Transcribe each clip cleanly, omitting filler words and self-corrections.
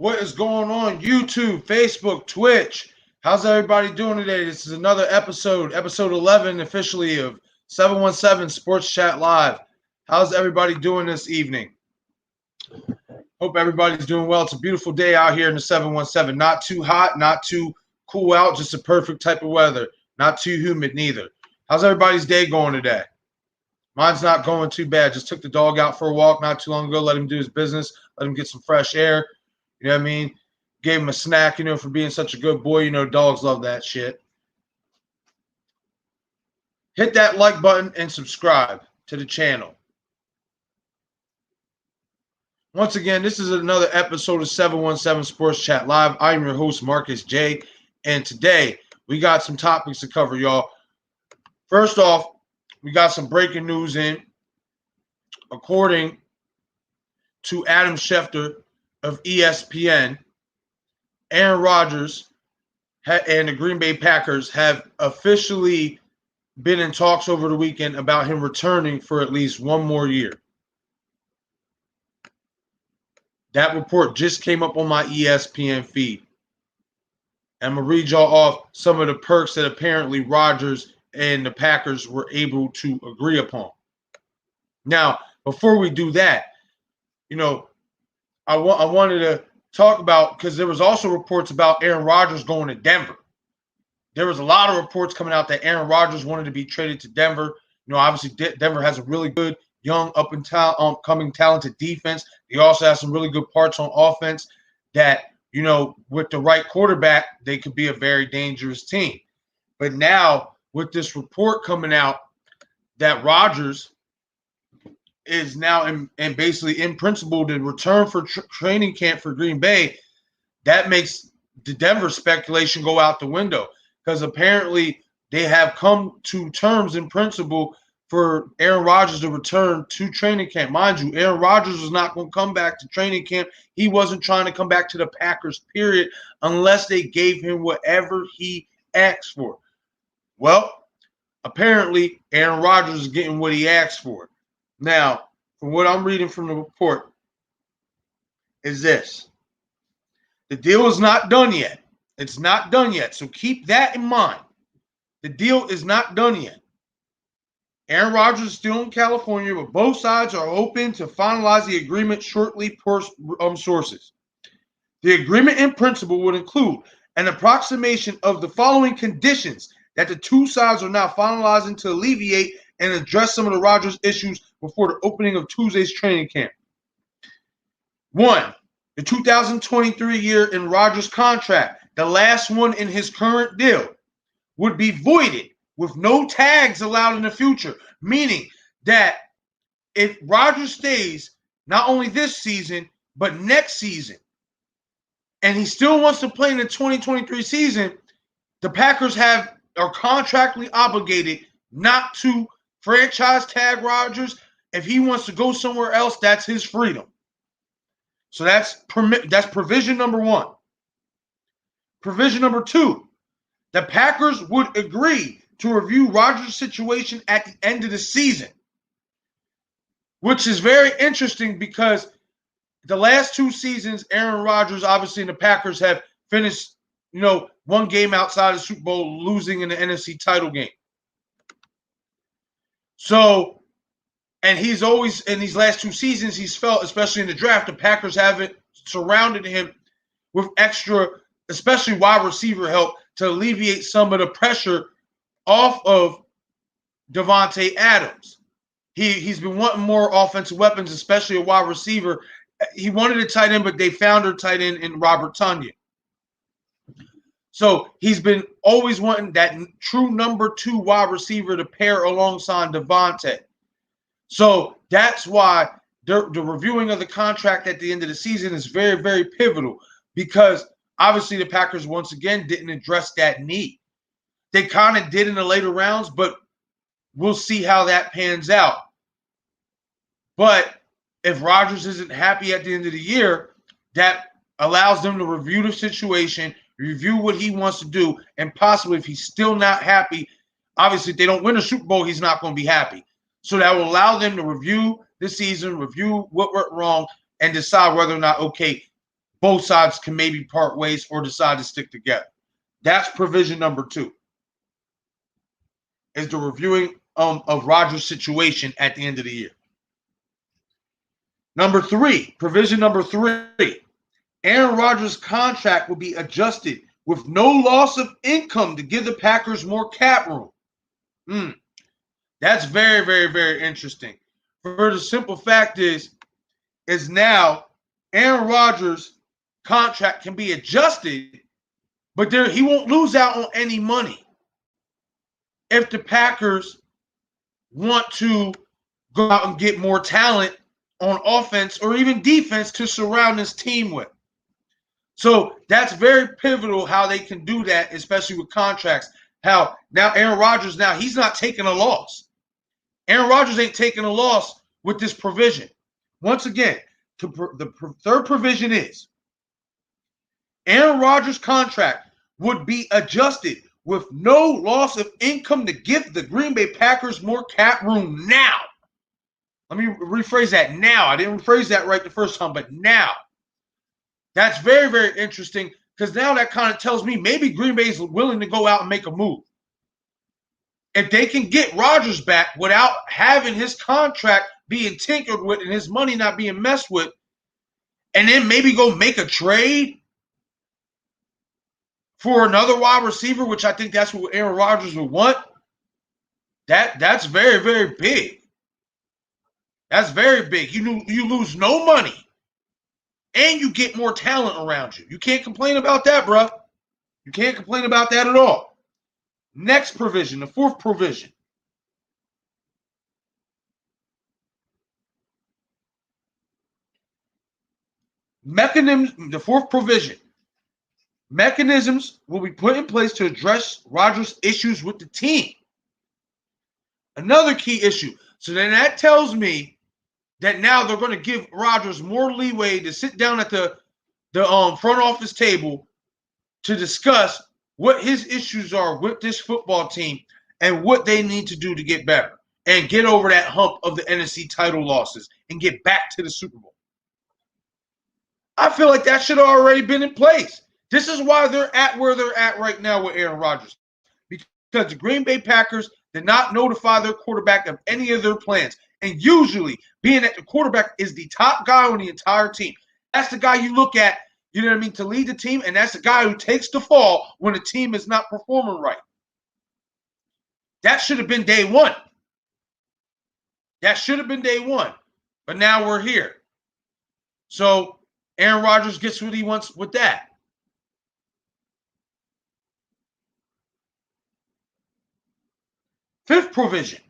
What is going on YouTube, Facebook, Twitch? How's everybody doing today? This is another episode 11 officially of 717 Sports Chat Live. How's everybody doing this evening? Hope everybody's doing well. It's a beautiful day out here in the 717. Not too hot, not too cool out, just a perfect type of weather. Not too humid neither. How's everybody's day going today? Mine's not going too bad. Just took the dog out for a walk not too long ago. Let him do his business. Let him get some fresh air. You know what I mean? Gave him a snack, for being such a good boy. Dogs love that shit. Hit that like button and subscribe to the channel. Once again, this is another episode of 717 Sports Chat Live. I'm your host, Marcus J. And today, we got some topics to cover, y'all. First off, we got some breaking news in. According to Adam Schefter of ESPN, Aaron Rodgers and the Green Bay Packers have officially been in talks over the weekend about him returning for at least one more year. That report just came up on my ESPN feed. I'm going to read y'all off some of the perks that apparently Rodgers and the Packers were able to agree upon. Now, before we do that, I wanted to talk about, because there was also reports about Aaron Rodgers going to Denver. There was a lot of reports coming out that Aaron Rodgers wanted to be traded to Denver. Obviously Denver has a really good, young, up-and-coming, talented defense. They also have some really good parts on offense that, with the right quarterback, they could be a very dangerous team. But now, with this report coming out that Rodgers is now and basically in principle to return for training camp for Green Bay, that makes the Denver speculation go out the window, because apparently they have come to terms in principle for Aaron Rodgers to return to training camp. Mind you, Aaron Rodgers was not going to come back to training camp. He wasn't trying to come back to the Packers, period, unless they gave him whatever he asked for. Well, apparently Aaron Rodgers is getting what he asked for. Now, from what I'm reading from the report, is this. The deal is not done yet. It's not done yet. So keep that in mind. The deal is not done yet. Aaron Rodgers is still in California, but both sides are hoping to finalize the agreement shortly per sources. The agreement in principle would include an approximation of the following conditions that the two sides are now finalizing to alleviate and address some of the Rodgers issues before the opening of Tuesday's training camp. 1, the 2023 year in Rodgers' contract, the last one in his current deal, would be voided with no tags allowed in the future, meaning that if Rodgers stays not only this season, but next season, and he still wants to play in the 2023 season, the Packers are contractually obligated not to franchise tag Rodgers. If he wants to go somewhere else, that's his freedom. So that's provision number 1. Provision number 2, the Packers would agree to review Rodgers' situation at the end of the season, which is very interesting because the last 2 seasons, Aaron Rodgers, obviously, and the Packers have finished, one game outside of the Super Bowl, losing in the NFC title game. So, and he's always, in these last 2 seasons, he's felt, especially in the draft, the Packers haven't surrounded him with extra, especially wide receiver help, to alleviate some of the pressure off of Devontae Adams. He's been wanting more offensive weapons, especially a wide receiver. He wanted a tight end, but they found a tight end in Robert Tonyan. So he's been always wanting that true number 2 wide receiver to pair alongside Devontae. So that's why the reviewing of the contract at the end of the season is very, very pivotal, because obviously the Packers once again didn't address that need. They kind of did in the later rounds, but we'll see how that pans out. But if Rodgers isn't happy at the end of the year, that allows them to review the situation, review what he wants to do, and possibly if he's still not happy, obviously if they don't win a Super Bowl, he's not going to be happy. So that will allow them to review the season, review what went wrong, and decide whether or not, okay, both sides can maybe part ways or decide to stick together. That's provision number 2, is the reviewing of Rodgers' situation at the end of the year. Number 3, provision number 3, Aaron Rodgers' contract will be adjusted with no loss of income to give the Packers more cap room. That's very, very, very interesting. For the simple fact is now Aaron Rodgers' contract can be adjusted, but he won't lose out on any money if the Packers want to go out and get more talent on offense or even defense to surround this team with. So that's very pivotal how they can do that, especially with contracts. How now Aaron Rodgers, now he's not taking a loss. Aaron Rodgers ain't taking a loss with this provision. Once again, the third provision is Aaron Rodgers' contract would be adjusted with no loss of income to give the Green Bay Packers more cap room now. Let me rephrase that now. I didn't rephrase that right the first time, but now. That's very, very interesting because now that kind of tells me maybe Green Bay is willing to go out and make a move. If they can get Rodgers back without having his contract being tinkered with and his money not being messed with, and then maybe go make a trade for another wide receiver, which I think that's what Aaron Rodgers would want, that's very, very big. That's very big. You lose no money, and you get more talent around you. You can't complain about that, bro. You can't complain about that at all. Next provision, the fourth provision. The fourth provision. Mechanisms will be put in place to address Rodgers' issues with the team. Another key issue. So then that tells me that now they're going to give Rodgers more leeway to sit down at the front office table to discuss what his issues are with this football team and what they need to do to get better and get over that hump of the NFC title losses and get back to the Super Bowl. I feel like that should have already been in place. This is why they're at where they're at right now with Aaron Rodgers, because the Green Bay Packers did not notify their quarterback of any of their plans. And usually, being that the quarterback is the top guy on the entire team, that's the guy you look at, you know what I mean, to lead the team, and that's the guy who takes the fall when the team is not performing right. That should have been day one. That should have been day one. But now we're here. So Aaron Rodgers gets what he wants with that. Fifth provision.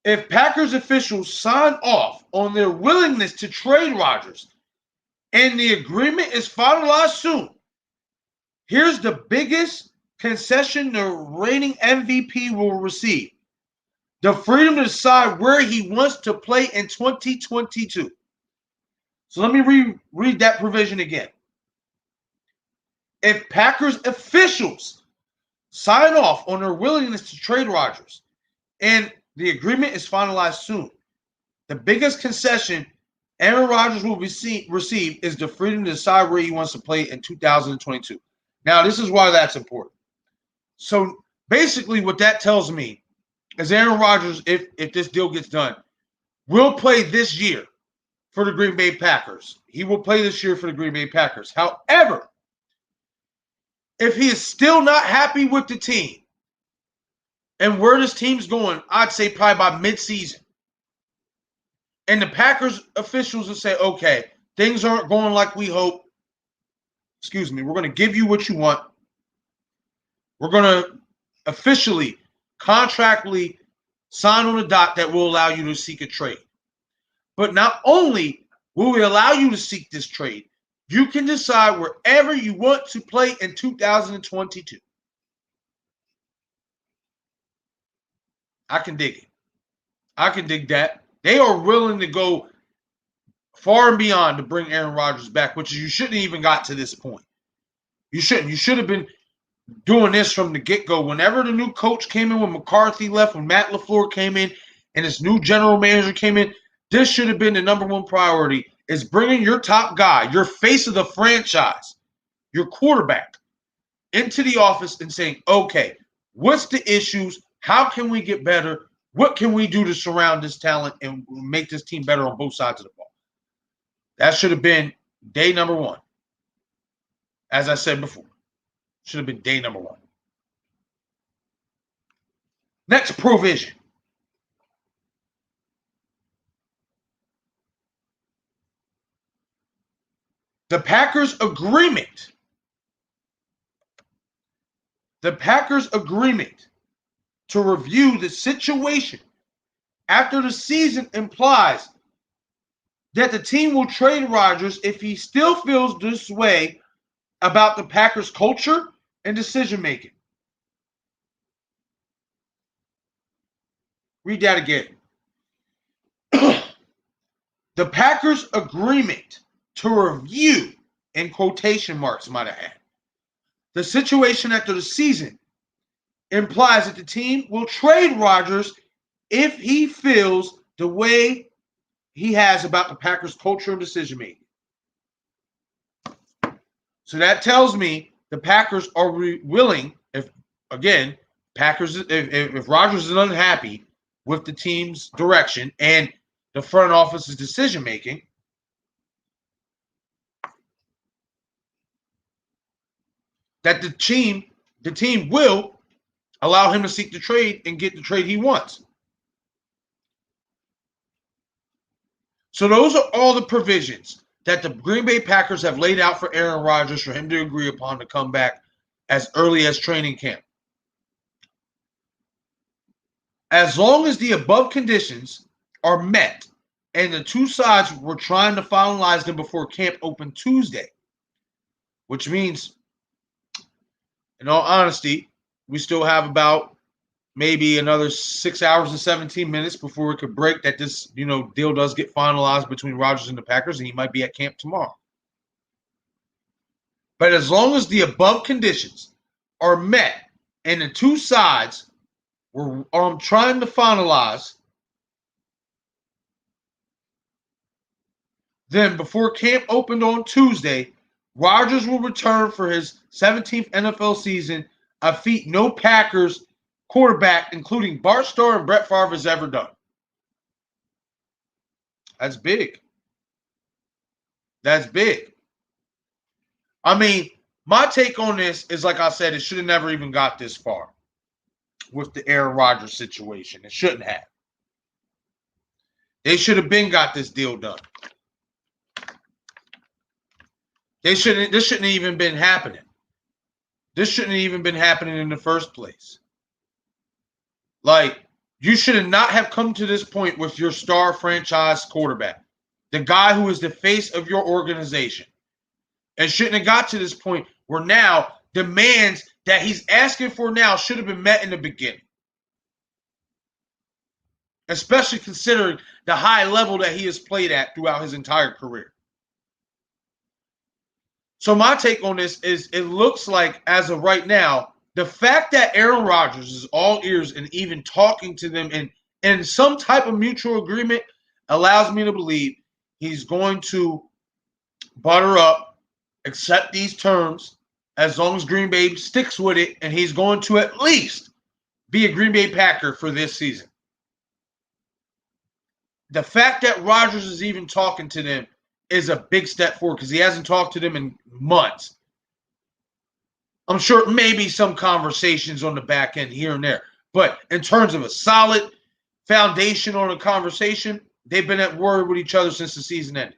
If Packers officials sign off on their willingness to trade Rodgers and the agreement is finalized soon, here's the biggest concession the reigning MVP will receive: the freedom to decide where he wants to play in 2022. So let me read that provision again. If Packers officials sign off on their willingness to trade Rodgers and the agreement is finalized soon, the biggest concession Aaron Rodgers will receive is the freedom to decide where he wants to play in 2022. Now, this is why that's important. So basically what that tells me is Aaron Rodgers, if this deal gets done, will play this year for the Green Bay Packers. He will play this year for the Green Bay Packers. However, if he is still not happy with the team and where this team's going, I'd say probably by midseason, and the Packers officials will say, okay, things aren't going like we hope. Excuse me, we're going to give you what you want. We're going to officially, contractually sign on a dot that will allow you to seek a trade. But not only will we allow you to seek this trade, you can decide wherever you want to play in 2022. I can dig it. I can dig that. They are willing to go far and beyond to bring Aaron Rodgers back, which you shouldn't even got to this point. You shouldn't. You should have been doing this from the get-go. Whenever the new coach came in, when McCarthy left, when Matt LaFleur came in, and this new general manager came in, this should have been the number one priority, is bringing your top guy, your face of the franchise, your quarterback, into the office and saying, okay, what's the issues? How can we get better? What can we do to surround this talent and make this team better on both sides of the ball? That should have been day number one. As I said before, should have been day number one. Next provision. The Packers agreement. The Packers agreement to review the situation after the season implies that the team will trade Rodgers if he still feels this way about the Packers' culture and decision-making. Read that again. The Packers' agreement to review, in quotation marks, might I add, the situation after the season implies that the team will trade Rodgers if he feels the way he has about the Packers' culture and decision-making. So that tells me the Packers are willing, if Rodgers is unhappy with the team's direction and the front office's decision-making, that the team will allow him to seek the trade and get the trade he wants. So those are all the provisions that the Green Bay Packers have laid out for Aaron Rodgers for him to agree upon to come back as early as training camp. As long as the above conditions are met and the two sides were trying to finalize them before camp opened Tuesday, which means, in all honesty, we still have about maybe another 6 hours and 17 minutes before it could break that this, deal does get finalized between Rodgers and the Packers, and he might be at camp tomorrow. But as long as the above conditions are met and the two sides were trying to finalize, then before camp opened on Tuesday, Rodgers will return for his 17th NFL season, a feat no Packers quarterback, including Bart Starr and Brett Favre, has ever done. That's big. That's big. I mean, my take on this is, like I said, it should have never even got this far with the Aaron Rodgers situation. It shouldn't have. They should have been got this deal done. This shouldn't have even been happening. This shouldn't have even been happening in the first place. Like, you should not have come to this point with your star franchise quarterback, the guy who is the face of your organization. And shouldn't have got to this point where now demands that he's asking for now should have been met in the beginning. Especially considering the high level that he has played at throughout his entire career. So my take on this is it looks like, as of right now, the fact that Aaron Rodgers is all ears and even talking to them in some type of mutual agreement allows me to believe he's going to butter up, accept these terms, as long as Green Bay sticks with it, and he's going to at least be a Green Bay Packer for this season. The fact that Rodgers is even talking to them is a big step forward because he hasn't talked to them in months. I'm sure maybe some conversations on the back end here and there. But in terms of a solid foundation on a conversation, they've been at war with each other since the season ended.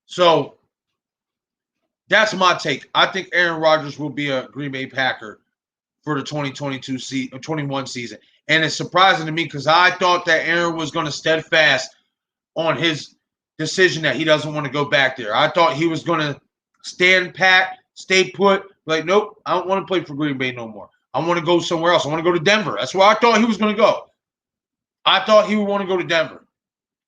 So that's my take. I think Aaron Rodgers will be a Green Bay Packer for the 2022-21 season. And it's surprising to me because I thought that Aaron was going to steadfast on his decision that he doesn't want to go back there. I thought he was going to stand pat, stay put, like, nope, I don't want to play for Green Bay no more. I want to go somewhere else. I want to go to Denver. That's where I thought he was going to go. I thought he would want to go to Denver.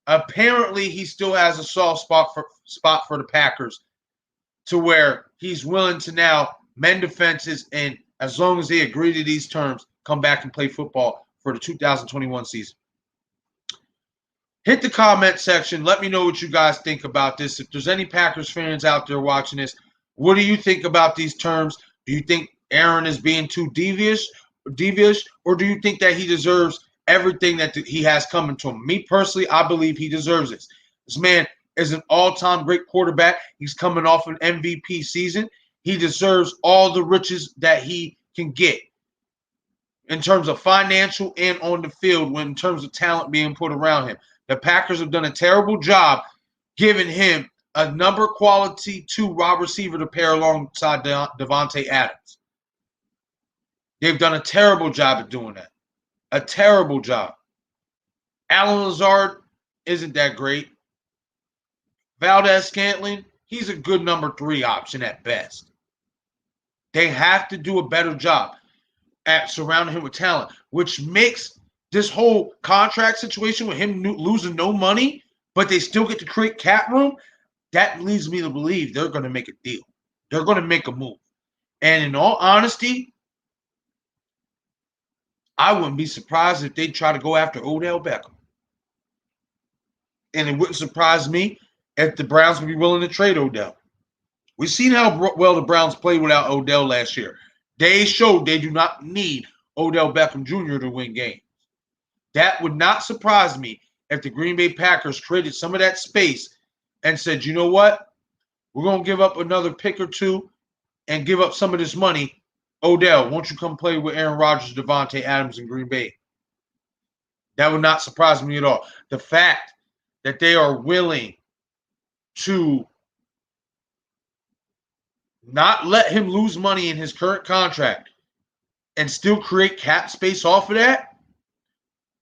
Apparently, he still has a soft spot for the Packers to where he's willing to now mend defenses and, as long as they agree to these terms, come back and play football for the 2021 season. Hit the comment section. Let me know what you guys think about this. If there's any Packers fans out there watching this, what do you think about these terms? Do you think Aaron is being too devious, or do you think that he deserves everything that he has coming to him? Me personally, I believe he deserves this. This man is an all-time great quarterback. He's coming off an MVP season. He deserves all the riches that he can get in terms of financial and on the field, when in terms of talent being put around him. The Packers have done a terrible job giving him a number quality 2 wide receiver to pair alongside Davante Adams. They've done a terrible job at doing that. A terrible job. Allen Lazard isn't that great. Valdez-Scantling, he's a good number 3 option at best. They have to do a better job at surrounding him with talent, which makes this whole contract situation with him losing no money, but they still get to create cap room. That leads me to believe they're going to make a deal. They're going to make a move. And in all honesty, I wouldn't be surprised if they try to go after Odell Beckham. And it wouldn't surprise me if the Browns would be willing to trade Odell. We've seen how well the Browns played without Odell last year. They showed they do not need Odell Beckham Jr. to win games. That would not surprise me if the Green Bay Packers traded some of that space and said, you know what? We're going to give up another pick or 2 and give up some of this money. Odell, won't you come play with Aaron Rodgers, Davante Adams in Green Bay? That would not surprise me at all. The fact that they are willing to not let him lose money in his current contract and still create cap space off of that,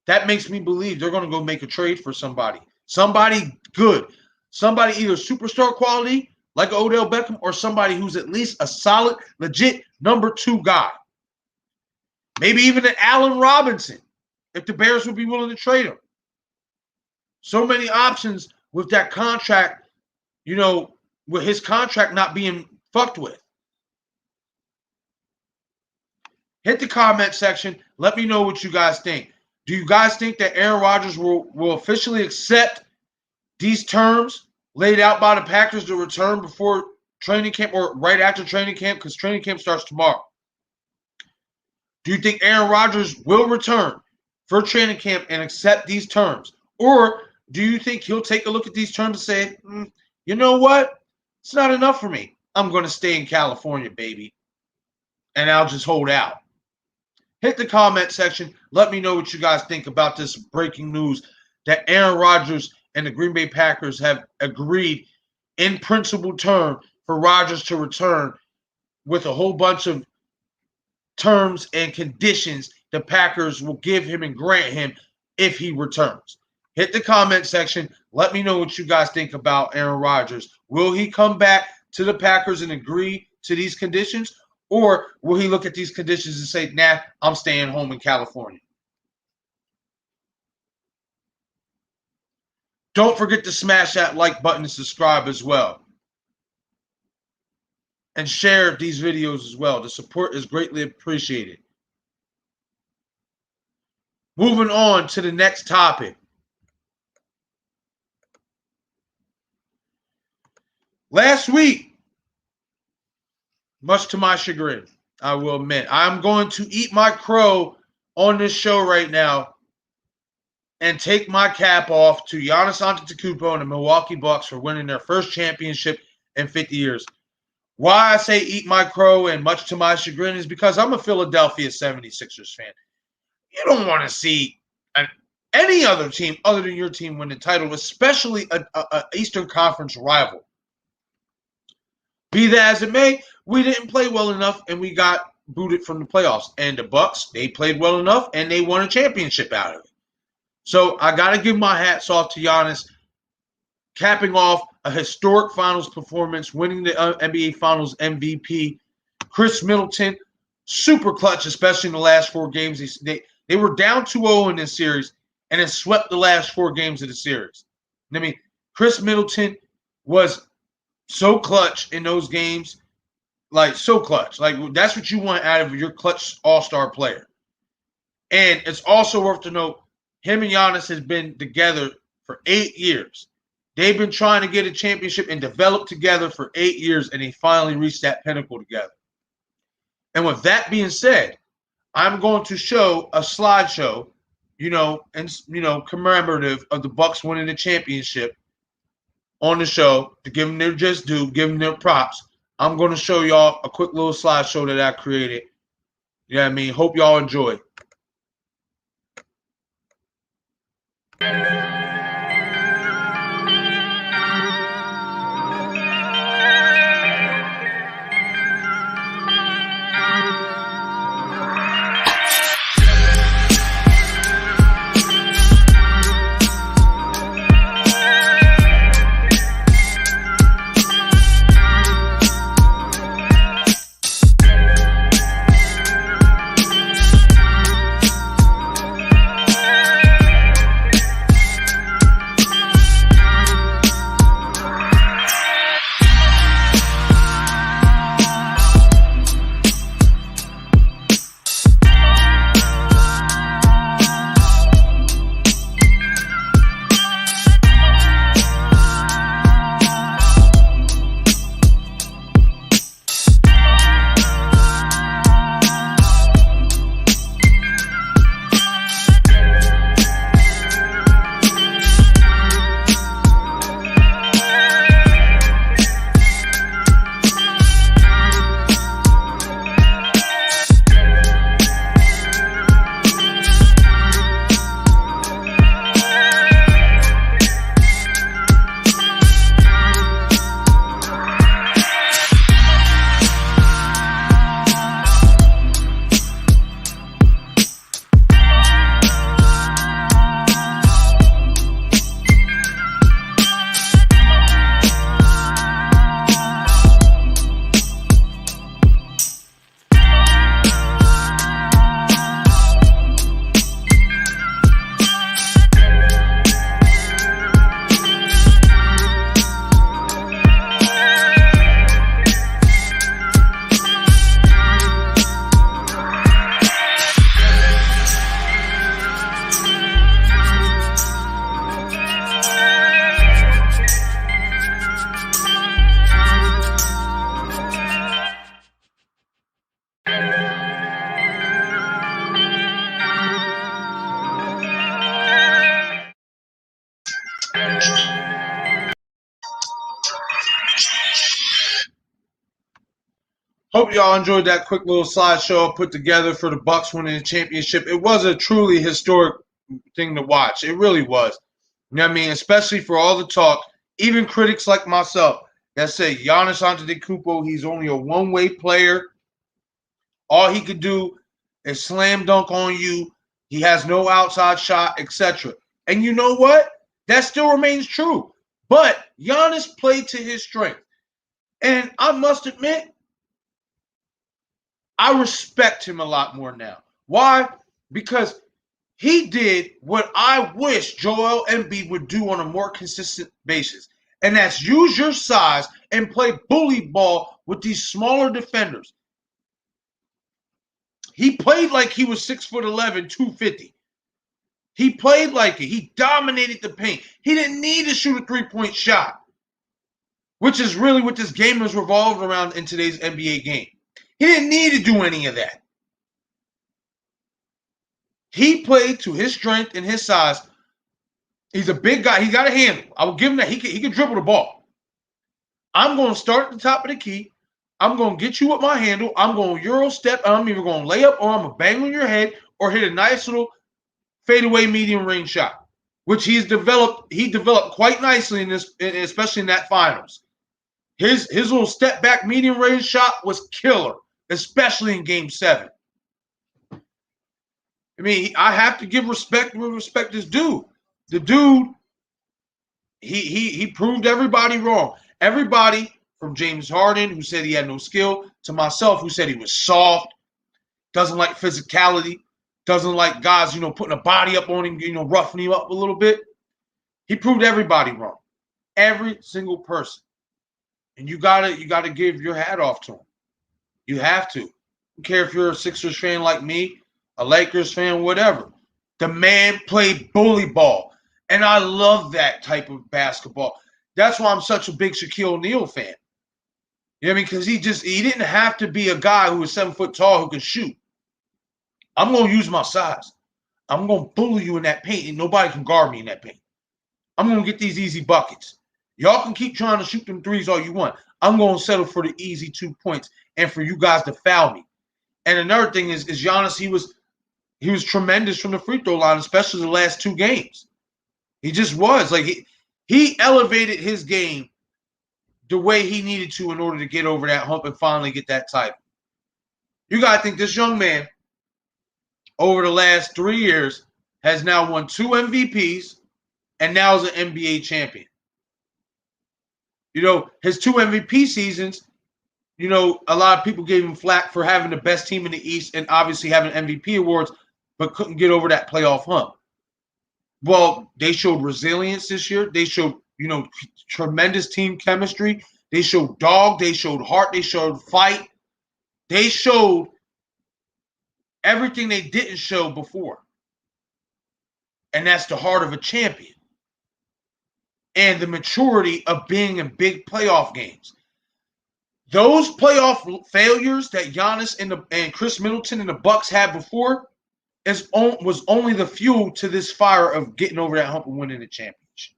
that makes me believe they're going to go make a trade for somebody. Somebody good. Somebody either superstar quality like Odell Beckham or somebody who's at least a solid, legit number 2 guy. Maybe even an Allen Robinson if the Bears would be willing to trade him. So many options with that contract, with his contract not being fucked with. Hit the comment section. Let me know what you guys think. Do you guys think that Aaron Rodgers will officially accept these terms laid out by the Packers to return before training camp or right after training camp? Because training camp starts tomorrow. Do you think Aaron Rodgers will return for training camp and accept these terms? Or do you think he'll take a look at these terms and say, you know what? It's not enough for me. I'm going to stay in California, baby. And I'll just hold out. Hit the comment section. Let me know what you guys think about this breaking news that Aaron Rodgers and the Green Bay Packers have agreed in principle term for Rodgers to return with a whole bunch of terms and conditions the Packers will give him and grant him if he returns. Hit the comment section. Let me know what you guys think about Aaron Rodgers. Will he come back to the Packers and agree to these conditions? Or will he look at these conditions and say, nah, I'm staying home in California? Don't forget to smash that like button and subscribe as well. And share these videos as well. The support is greatly appreciated. Moving on to the next topic. Last week, much to my chagrin, I will admit, I'm going to eat my crow on this show right now and take my cap off to Giannis Antetokounmpo and the Milwaukee Bucks for winning their first championship in 50 years. Why I say eat my crow and much to my chagrin is because I'm a Philadelphia 76ers fan. You don't want to see any other team other than your team win the title, especially an Eastern Conference rival. Be that as it may, we didn't play well enough and we got booted from the playoffs. And the Bucks, they played well enough and they won a championship out of it. So I got to give my hats off to Giannis, capping off a historic finals performance, winning the NBA Finals MVP. Chris Middleton, super clutch, especially in the last 4 games. They were down 2-0 in this series and then swept the last 4 games of the series. I mean, Chris Middleton was so clutch in those games, like so clutch. Like that's what you want out of your clutch all-star player. And it's also worth to note, him and Giannis has been together for 8 years. They've been trying to get a championship and develop together for 8 years, and they finally reached that pinnacle together. And with that being said, I'm going to show a slideshow, commemorative of the Bucks winning the championship on the show to give them their just due, give them their props. I'm going to show y'all a quick little slideshow that I created. You know what I mean? Hope y'all enjoy. Hope y'all enjoyed that quick little slideshow I put together for the Bucks winning the championship. It was a truly historic thing to watch. It really was. You know what I mean? Especially for all the talk, even critics like myself that say Giannis Antetokounmpo, he's only a one-way player. All he could do is slam dunk on you. He has no outside shot, etc. And you know what? That still remains true. But Giannis played to his strength. And I must admit, I respect him a lot more now. Why? Because he did what I wish Joel Embiid would do on a more consistent basis. And that's use your size and play bully ball with these smaller defenders. He played like he was 6'11", 250. He played like it. He dominated the paint. He didn't need to shoot a three-point shot, which is really what this game is revolved around in today's NBA game. He didn't need to do any of that. He played to his strength and his size. He's a big guy. He got a handle. I will give him that. He can dribble the ball. I'm going to start at the top of the key. I'm going to get you with my handle. I'm going to Euro step. I'm either going to lay up or I'm going to bang on your head or hit a nice little fadeaway medium range shot, which he developed quite nicely in this, especially in that finals. His little step back medium range shot was killer, especially in Game 7. I mean, I have to give respect where respect is due. The dude, he proved everybody wrong. Everybody from James Harden, who said he had no skill, to myself, who said he was soft, doesn't like physicality, doesn't like guys, putting a body up on him, roughing him up a little bit. He proved everybody wrong. Every single person. And you gotta give your hat off to him. You have to. I don't care if you're a Sixers fan like me, a Lakers fan, whatever. The man played bully ball. And I love that type of basketball. That's why I'm such a big Shaquille O'Neal fan. You know what I mean? Because he didn't have to be a guy who was 7 foot tall who could shoot. I'm going to use my size. I'm going to bully you in that paint, and nobody can guard me in that paint. I'm going to get these easy buckets. Y'all can keep trying to shoot them threes all you want. I'm going to settle for the easy 2 points and for you guys to foul me. And another thing is Giannis, he was tremendous from the free throw line, especially the last 2 games. He just was. Like he elevated his game the way he needed to in order to get over that hump and finally get that title. You got to think this young man, over the last 3 years, has now won 2 MVPs and now is an NBA champion. You know, his 2 MVP seasons, you know, a lot of people gave him flack for having the best team in the East and obviously having MVP awards, but couldn't get over that playoff hump. Well, they showed resilience this year. They showed, you know, tremendous team chemistry. They showed dog. They showed heart. They showed fight. They showed everything they didn't show before. And that's the heart of a champion. And the maturity of being in big playoff games. Those playoff failures that Giannis and Chris Middleton and the Bucks had before was only the fuel to this fire of getting over that hump and winning the championship.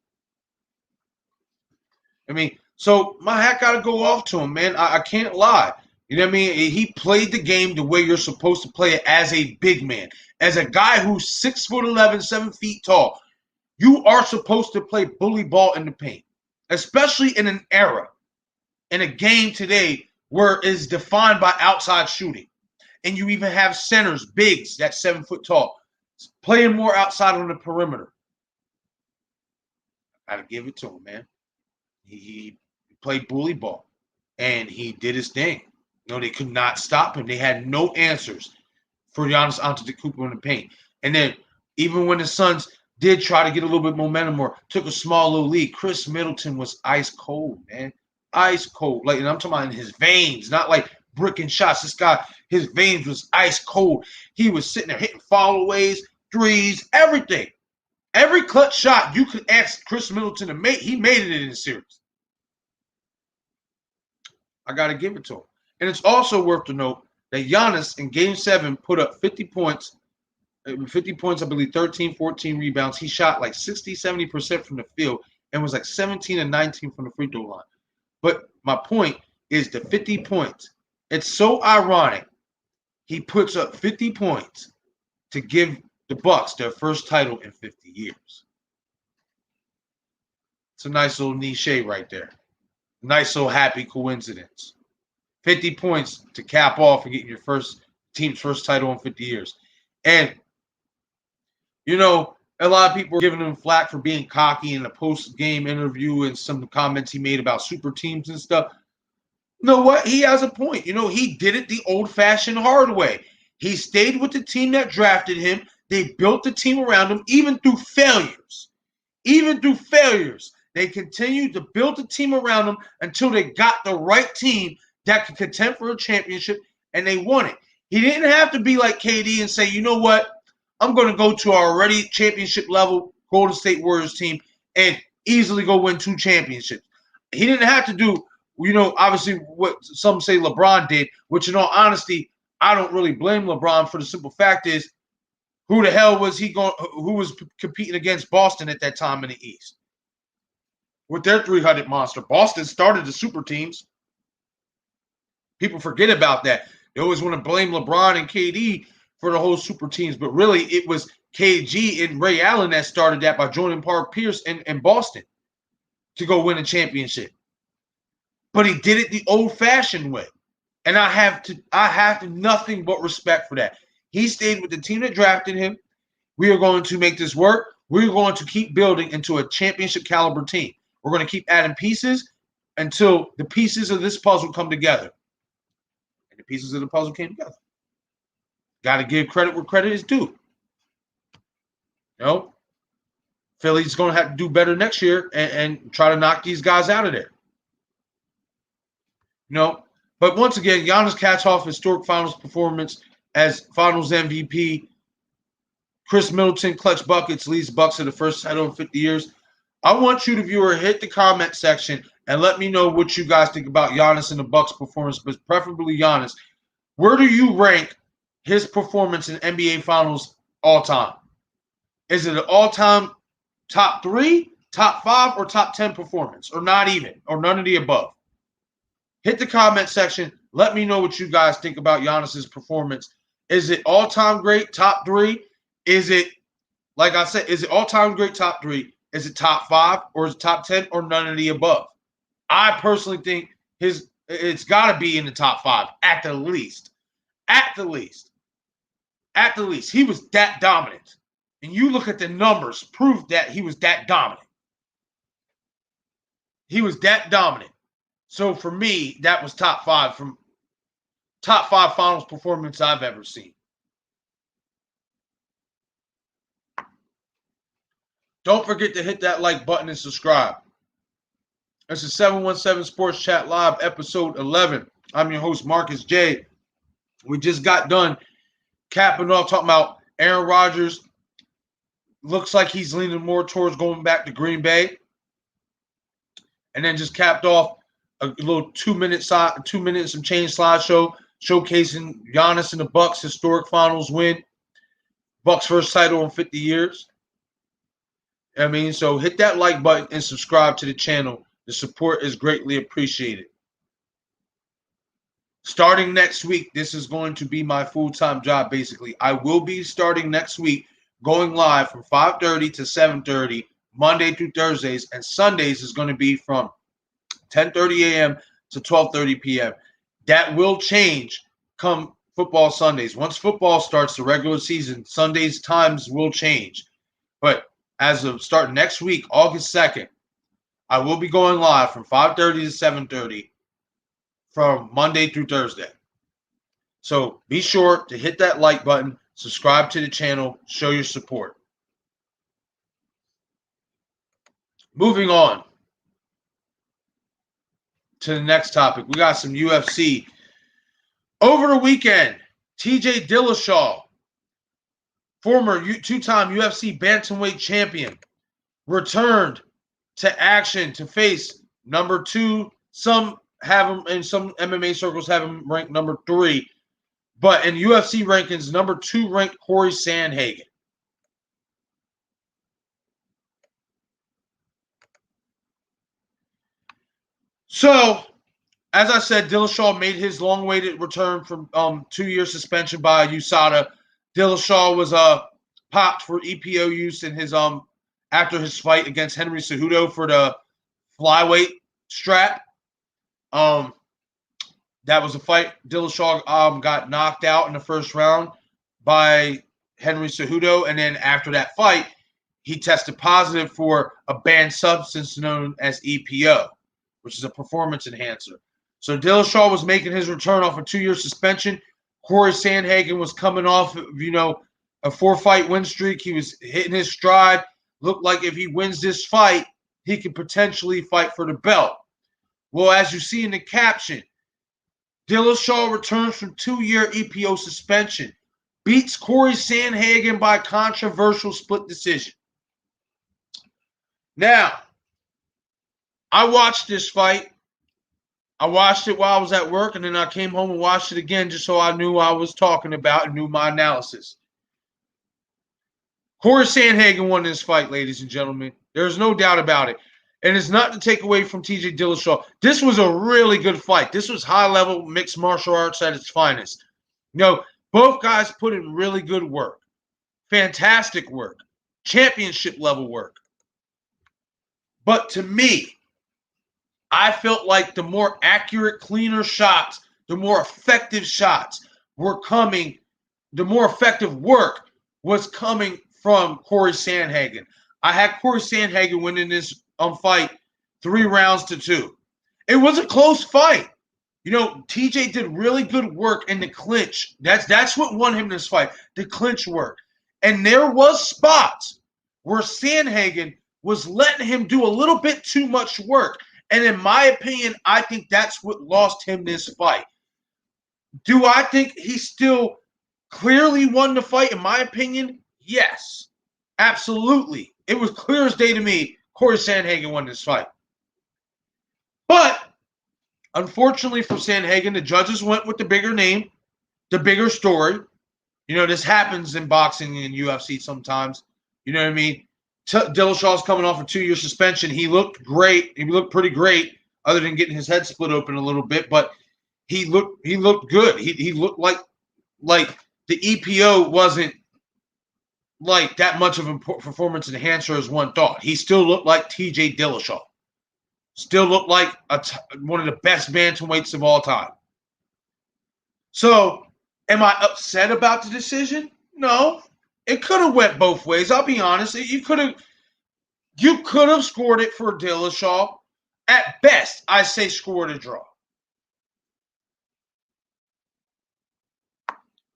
I mean, so my hat got to go off to him, man. I can't lie. You know what I mean? He played the game the way you're supposed to play it as a big man. As a guy who's 6'11", 7 feet tall. You are supposed to play bully ball in the paint, especially in an era, in a game today where it is defined by outside shooting. And you even have centers, bigs, that's 7 foot tall, playing more outside on the perimeter. I got to give it to him, man. He played bully ball, and he did his thing. You know, they could not stop him. They had no answers for Giannis Antetokounmpo in the paint. And then even when the Suns did try to get a little bit momentum or took a small little lead, Chris Middleton was ice cold, man. Ice cold. Like, and I'm talking about in his veins, not like bricking shots. This guy, his veins was ice cold. He was sitting there hitting followaways, threes, everything. Every clutch shot you could ask Chris Middleton to make, he made it in the series. I got to give it to him. And it's also worth to note that Giannis in Game 7 put up 50 points, I believe 13, 14 rebounds. He shot like 60, 70% from the field and was like 17 and 19 from the free throw line. But my point is the 50 points. It's so ironic. He puts up 50 points to give the Bucks their first title in 50 years. It's a nice little niche right there. Nice little happy coincidence. 50 points to cap off and get your team's first title in 50 years. And, you know, a lot of people were giving him flack for being cocky in a post-game interview and some of the comments he made about super teams and stuff. You know what? He has a point. You know, he did it the old-fashioned hard way. He stayed with the team that drafted him. They built the team around him, even through failures. Even through failures, they continued to build the team around him until they got the right team that could contend for a championship, and they won it. He didn't have to be like KD and say, you know what? I'm going to go to our already championship level Golden State Warriors team and easily go win 2 championships. He didn't have to do, you know, obviously what some say LeBron did, which in all honesty, I don't really blame LeBron for the simple fact is, who the hell was he going? Who was competing against Boston at that time in the East? With their 300 monster. Boston started the super teams. People forget about that. They always want to blame LeBron and KD for the whole super teams, but really it was KG and Ray Allen that started that by joining Park Pierce and Boston to go win a championship. But he did it the old-fashioned way. And I have nothing but respect for that. He stayed with the team that drafted him. We are going to make this work. We're going to keep building into a championship caliber team. We're going to keep adding pieces until the pieces of this puzzle come together. And the pieces of the puzzle came together. Got to give credit where credit is due. You know, Philly's going to have to do better next year and try to knock these guys out of there. You know, but once again, Giannis caps off historic finals performance as finals MVP. Chris Middleton, clutch buckets, leads Bucks to the first title in 50 years. I want you, the viewer, hit the comment section and let me know what you guys think about Giannis and the Bucks' performance, but preferably Giannis. Where do you rank his performance in NBA Finals all time? Is it an all-time top 3, top 5, or top 10 performance? Or not even, or none of the above? Hit the comment section. Let me know what you guys think about Giannis's performance. Is it all-time great, top 3? Is it, like I said, is it all-time great, top 3? Is it top 5, or is it top 10, or none of the above? I personally think it's got to be in the top 5 at the least. At the least. At the least. He was that dominant. And you look at the numbers, prove that he was that dominant. He was that dominant. So for me, that was top 5 from top 5 finals performance I've ever seen. Don't forget to hit that like button and subscribe. This is 717 Sports Chat Live, episode 11. I'm your host, Marcus J. We just got done capping off, talking about Aaron Rodgers. Looks like he's leaning more towards going back to Green Bay. And then just capped off a little 2-minute some change slideshow showcasing Giannis and the Bucks' historic finals win. Bucks' first title in 50 years. I mean, so hit that like button and subscribe to the channel. The support is greatly appreciated. Starting next week, this is going to be my full-time job, basically. I will be starting next week, going live from 5:30 to 7:30, Monday through Thursdays, and Sundays is going to be from 10:30 a.m. to 12:30 p.m. That will change come football Sundays. Once football starts, the regular season, Sundays times will change. But as of starting next week, August 2nd, I will be going live from 5:30 to 7:30 from Monday through Thursday. So be sure to hit that like button, subscribe to the channel, show your support. Moving on to the next topic. We got some UFC. Over the weekend, TJ Dillashaw, former two-time UFC bantamweight champion, returned to action to face number 2. Some have him, in some MMA circles, have him ranked number 3. But in UFC rankings, number 2 ranked Corey Sandhagen. So, as I said, Dillashaw made his long-awaited return from 2-year suspension by USADA. Dillashaw was popped for EPO use in his after his fight against Henry Cejudo for the flyweight strap. That was a fight. Dillashaw got knocked out in the first round by Henry Cejudo, and then after that fight, he tested positive for a banned substance known as EPO, which is a performance enhancer. So Dillashaw was making his return off a 2-year suspension. Corey Sandhagen was coming off, a 4-fight win streak. He was hitting his stride. Looked like if he wins this fight, he could potentially fight for the belt. Well, as you see in the caption, Dillashaw returns from 2-year EPO suspension, beats Corey Sandhagen by controversial split decision. Now, I watched this fight. I watched it while I was at work, and then I came home and watched it again just so I knew what I was talking about and knew my analysis. Corey Sandhagen won this fight, ladies and gentlemen. There's no doubt about it. And it's not to take away from TJ Dillashaw. This was a really good fight. This was high-level mixed martial arts at its finest. Both guys put in really good work. Fantastic work. Championship-level work. But to me, I felt like the more accurate, cleaner shots, the more effective shots were coming, the more effective work was coming from Corey Sandhagen. I had Corey Sandhagen winning this fight 3 rounds to 2. It was a close fight. TJ did really good work in the clinch. That's what won him this fight, the clinch work. And there was spots where Sandhagen was letting him do a little bit too much work. And in my opinion, I think that's what lost him this fight. Do I think he still clearly won the fight? In my opinion, Yes, absolutely. It was clear as day to me Corey Sandhagen won this fight. But unfortunately for Sandhagen, the judges went with the bigger name, the bigger story. You know, this happens in boxing and UFC sometimes. You know what I mean? Dillashaw's coming off a 2-year suspension. He looked great. He looked pretty great, other than getting his head split open a little bit. But he looked good. He looked like the EPO wasn't like that much of a performance enhancer as one thought. He still looked like TJ Dillashaw. Still looked like one of the best bantamweights of all time. So, am I upset about the decision? No. It could have went both ways. I'll be honest. You could have scored it for Dillashaw. At best, I say scored a draw.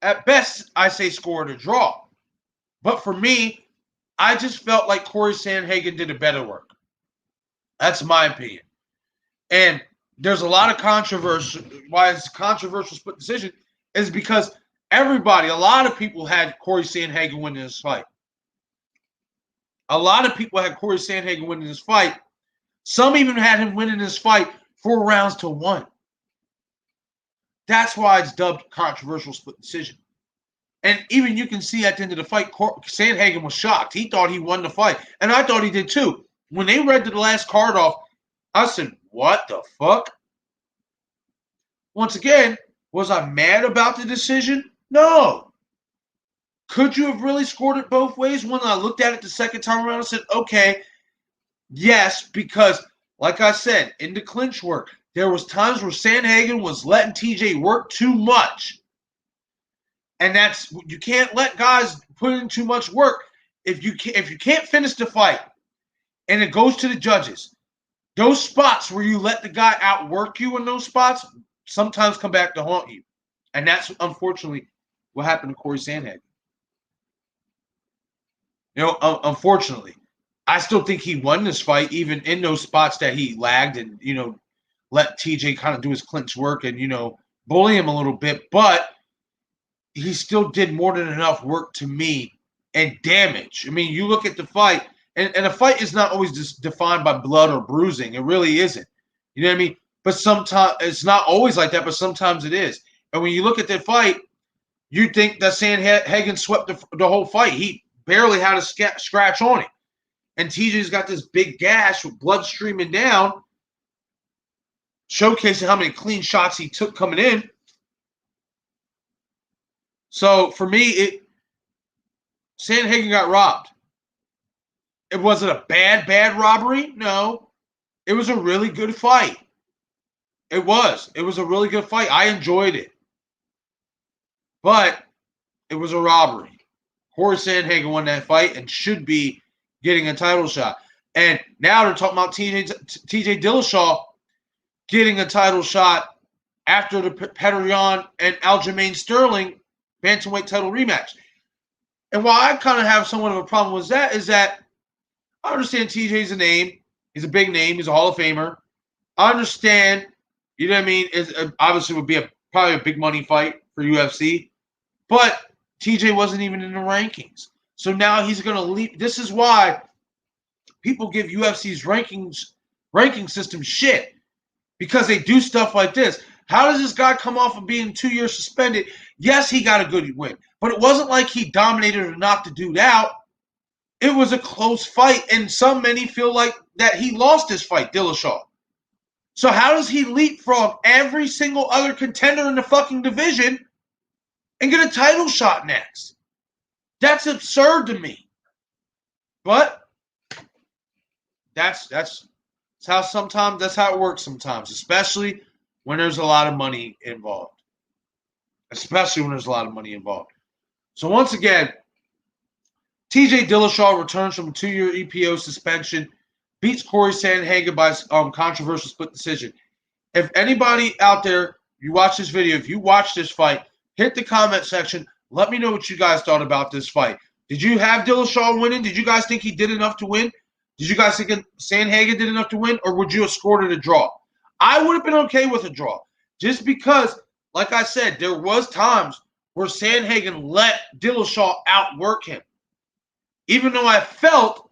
At best, I say scored a draw. But for me, I just felt like Corey Sandhagen did a better work. That's my opinion. And there's a lot of controversy. Why it's a controversial split decision is because a lot of people had Corey Sandhagen winning this fight. A lot of people had Corey Sandhagen winning this fight. Some even had him winning this fight 4 rounds to 1. That's why it's dubbed controversial split decision. And even you can see at the end of the fight, Sandhagen was shocked. He thought he won the fight. And I thought he did too. When they read the last card off, I said, what the fuck? Once again, was I mad about the decision? No. Could you have really scored it both ways? When I looked at it the second time around, I said, okay, yes, because like I said, in the clinch work, there was times where Sandhagen was letting TJ work too much. And you can't let guys put in too much work. If you can't finish the fight and it goes to the judges, those spots where you let the guy outwork you in those spots sometimes come back to haunt you. And that's unfortunately what happened to Corey Sandhagen. You know, unfortunately, I still think he won this fight, even in those spots that he lagged and, you know, let TJ kind of do his clinch work and, you know, bully him a little bit. But he still did more than enough work to me and damage. I mean, you look at the fight, and a fight is not always just defined by blood or bruising. It really isn't. You know what I mean? But sometimes it's not always like that, but sometimes it is. And when you look at the fight, you think that Sandhagen swept the whole fight. He barely had a scratch on it. And TJ's got this big gash with blood streaming down, showcasing how many clean shots he took coming in. So for me, Sandhagen got robbed. It wasn't a bad robbery. No, it was a really good fight. It was a really good fight. I enjoyed it, but it was a robbery. Corey Sandhagen won that fight and should be getting a title shot. And now they're talking about TJ Dillashaw getting a title shot after the Petr Yan and Aljamain Sterling bantamweight title rematch. And while I kind of have somewhat of a problem with that, is that I understand TJ's a name. He's a big name. He's a Hall of Famer. I understand, you know what I mean? It obviously would be probably a big money fight for UFC. But TJ wasn't even in the rankings. So now he's going to leave. This is why people give UFC's ranking system shit. Because they do stuff like this. How does this guy come off of being 2 years suspended? Yes, he got a good win. But it wasn't like he dominated or knocked the dude out. It was a close fight. And many feel like that he lost this fight, Dillashaw. So how does he leapfrog every single other contender in the fucking division and get a title shot next? That's absurd to me. But that's how it works sometimes, especially when there's a lot of money involved. So once again, TJ Dillashaw returns from a 2-year EPO suspension, beats Corey Sandhagen by controversial split decision. If anybody out there, you watch this video, if you watch this fight, hit the comment section. Let me know what you guys thought about this fight. Did you have Dillashaw winning? Did you guys think he did enough to win? Did you guys think Sandhagen did enough to win? Or would you have scored it a draw? I would have been okay with a draw. Just because, like I said, there was times where Sandhagen let Dillashaw outwork him. Even though I felt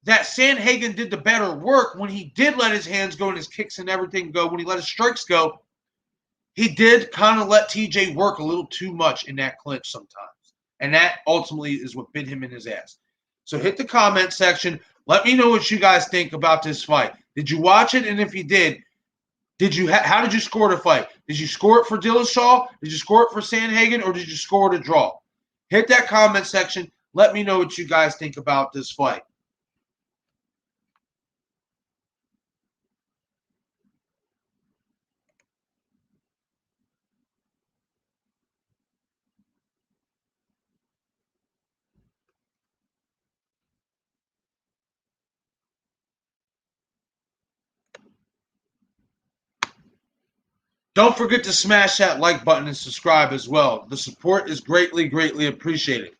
that Sandhagen did the better work when he did let his hands go and his kicks and everything go, when he let his strikes go, he did kind of let TJ work a little too much in that clinch sometimes. And that ultimately is what bit him in his ass. So hit the comment section. Let me know what you guys think about this fight. Did you watch it? And if you did how did you score the fight? Did you score it for Dillashaw? Did you score it for Sandhagen? Or did you score it a draw? Hit that comment section. Let me know what you guys think about this fight. Don't forget to smash that like button and subscribe as well. The support is greatly, greatly appreciated.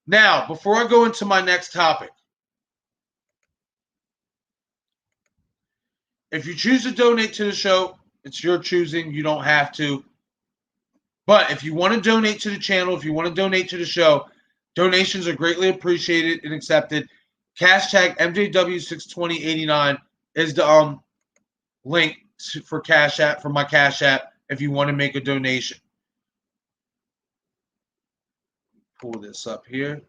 Now, before I go into my next topic, if you choose to donate to the show, it's your choosing. You don't have to. But if you want to donate to the channel, if you want to donate to the show, donations are greatly appreciated and accepted. Hashtag MJW62089 is the link for Cash App, for my Cash App, if you want to make a donation. Pull this up here.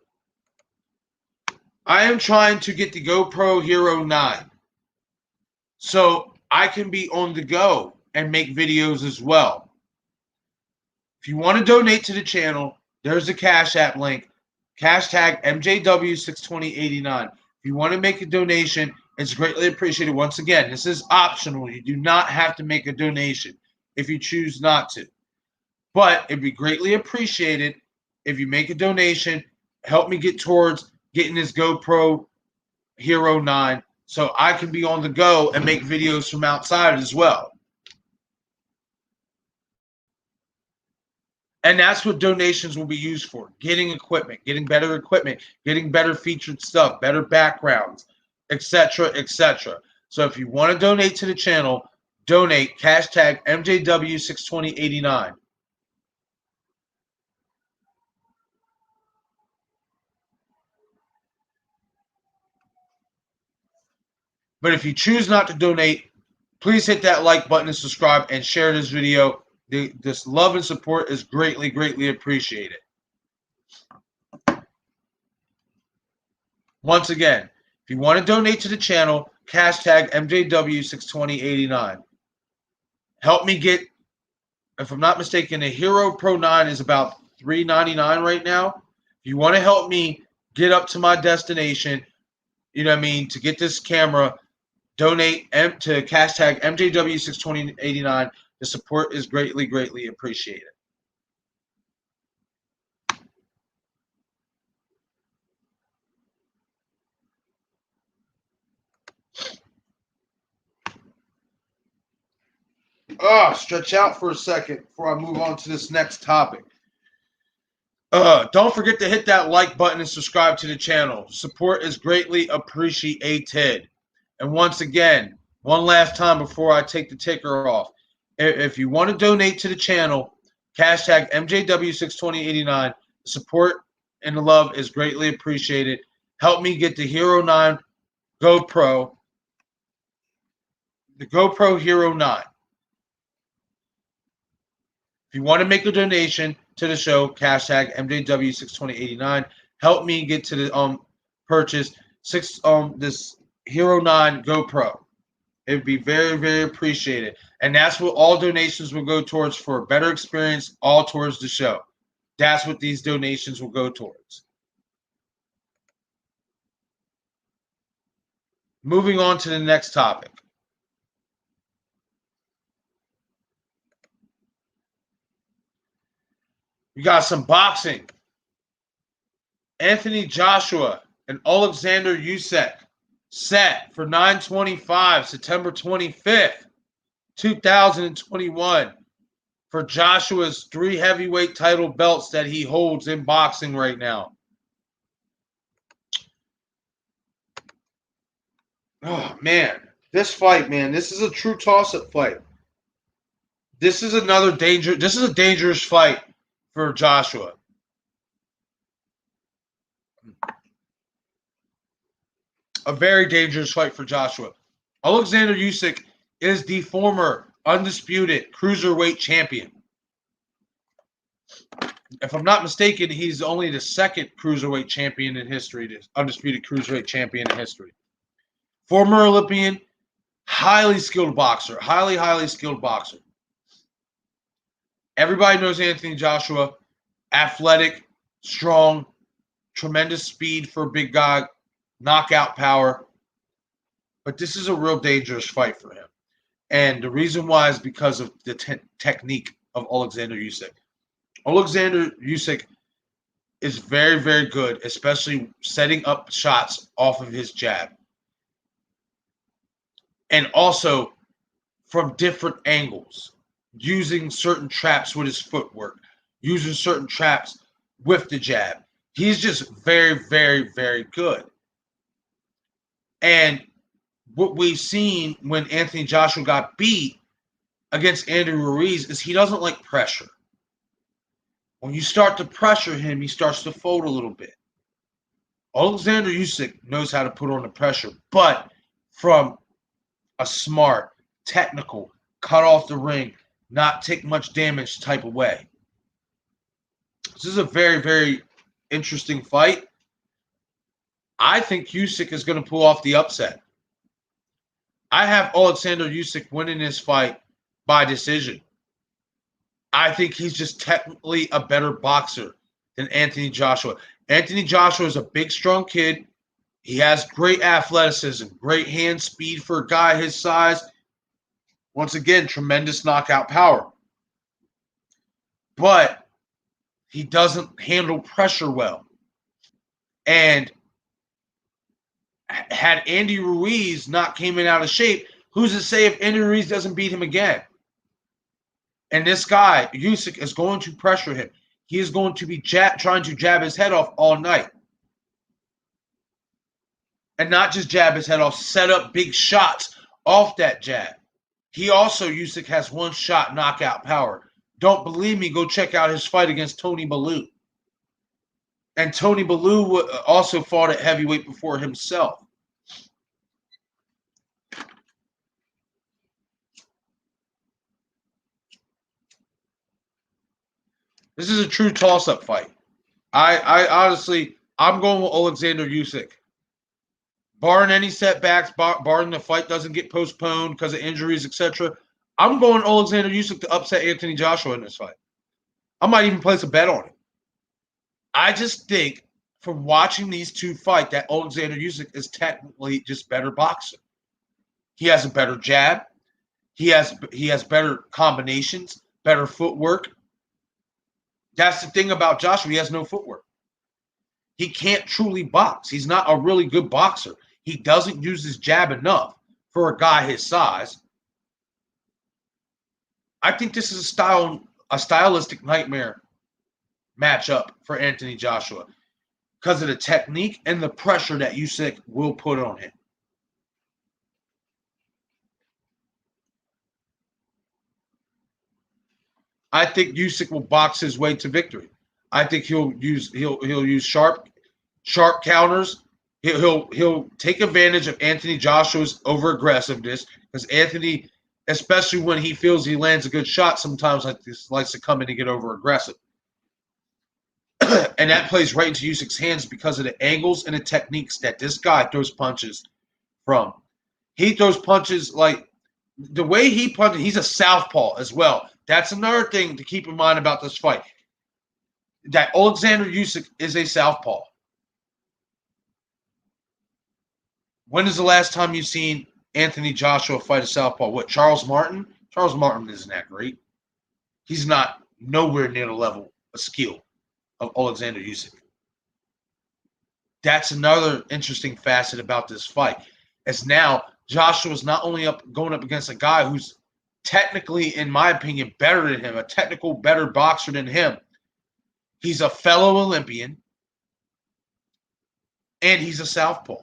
I am trying to get the GoPro Hero 9 so I can be on the go and make videos as well. If you want to donate to the channel, there's a Cash App link. Hashtag MJW62089. If you want to make a donation, it's greatly appreciated. Once again, this is optional. You do not have to make a donation if you choose not to. But it'd be greatly appreciated if you make a donation. Help me get towards getting this GoPro Hero 9 so I can be on the go and make videos from outside as well. And that's what donations will be used for. Getting equipment, getting better featured stuff, better backgrounds, etc., etc. So if you want to donate to the channel, donate. Hashtag MJW62089. But if you choose not to donate, please hit that like button and subscribe and share this video. This love and support is greatly, greatly appreciated. Once again, if you want to donate to the channel, hashtag MJW62089. Help me get, if I'm not mistaken, the Hero Pro 9 is about $399 right now. If you want to help me get up to my destination, you know what I mean, to get this camera, donate to hashtag MJW62089. The support is greatly, greatly appreciated. Stretch out for a second before I move on to this next topic. Don't forget to hit that like button and subscribe to the channel. Support is greatly appreciated. And once again, one last time before I take the ticker off, if you want to donate to the channel, hashtag MJW62089. Support and the love is greatly appreciated. Help me get the Hero 9 GoPro, the GoPro Hero 9. If you want to make a donation to the show, hashtag MJW62089. Help me get to the purchase this Hero 9 GoPro. It would be very, very appreciated. And that's what all donations will go towards, for a better experience, all towards the show. That's what these donations will go towards. Moving on to the next topic. We got some boxing. Anthony Joshua and Oleksander Usyk set for 9/25, September 25th, 2021, for Joshua's 3 heavyweight title belts that he holds in boxing right now. Oh, man. This fight, man, this is a true toss-up fight. This is a dangerous fight for Joshua. A very dangerous fight for Joshua. Oleksander Usyk is the former undisputed cruiserweight champion. If I'm not mistaken, he's only the second cruiserweight champion in history, the undisputed cruiserweight champion in history. Former Olympian, highly skilled boxer, highly skilled boxer. Everybody knows Anthony Joshua, athletic, strong, tremendous speed for a big guy, knockout power. But this is a real dangerous fight for him. And the reason why is because of the technique of Oleksander Usyk. Oleksander Usyk is very good, especially setting up shots off of his jab. And also from different angles, using certain traps with his footwork, using certain traps with the jab. He's just very good. And what we've seen when Anthony Joshua got beat against Andy Ruiz is he doesn't like pressure. When you start to pressure him, he starts to fold a little bit. Oleksander Usyk knows how to put on the pressure, but from a smart, technical, cut off the ring, not take much damage type of way. This is a very interesting fight. I think Usyk is going to pull off the upset. I have Oleksander Usyk winning this fight by decision. I think he's just technically a better boxer than Anthony Joshua. Anthony Joshua is a big, strong kid. He has great athleticism, great hand speed for a guy his size. Once again, tremendous knockout power. But he doesn't handle pressure well. And had Andy Ruiz not came in out of shape, who's to say if Andy Ruiz doesn't beat him again? And this guy, Usyk, is going to pressure him. He is going to be trying to jab his head off all night. And not just jab his head off, set up big shots off that jab. He also, Usyk, has one-shot knockout power. Don't believe me, go check out his fight against Tony Bellew. And Tony Bellew also fought at heavyweight before himself. This is a true toss-up fight. I honestly, I'm going with Oleksander Usyk. Barring any setbacks, barring the fight doesn't get postponed because of injuries, etc., I'm going Oleksander Usyk to upset Anthony Joshua in this fight. I might even place a bet on it. I just think from watching these two fight that Oleksander Usyk is technically just better boxer. He has a better jab. He has better combinations, better footwork. That's the thing about Joshua. He has no footwork. He can't truly box. He's not a really good boxer. He doesn't use his jab enough for a guy his size. I think this is a stylistic nightmare matchup for Anthony Joshua because of the technique and the pressure that Usyk will put on him. I think Usyk will box his way to victory. I think he'll use sharp counters. He'll take advantage of Anthony Joshua's over aggressiveness because Anthony, especially when he feels he lands a good shot, sometimes likes to come in and get over aggressive. And that plays right into Usyk's hands because of the angles and the techniques that this guy throws punches from. He throws punches like the way he punches, he's a southpaw as well. That's another thing to keep in mind about this fight. That Oleksander Usyk is a southpaw. When is the last time you've seen Anthony Joshua fight a southpaw? What, Charles Martin? Charles Martin isn't that great. He's not nowhere near the level of skill of Oleksander Usyk. That's another interesting facet about this fight. As now Joshua's not only going up against a guy who's technically, in my opinion, better than him, a technical better boxer than him. He's a fellow Olympian, and he's a southpaw.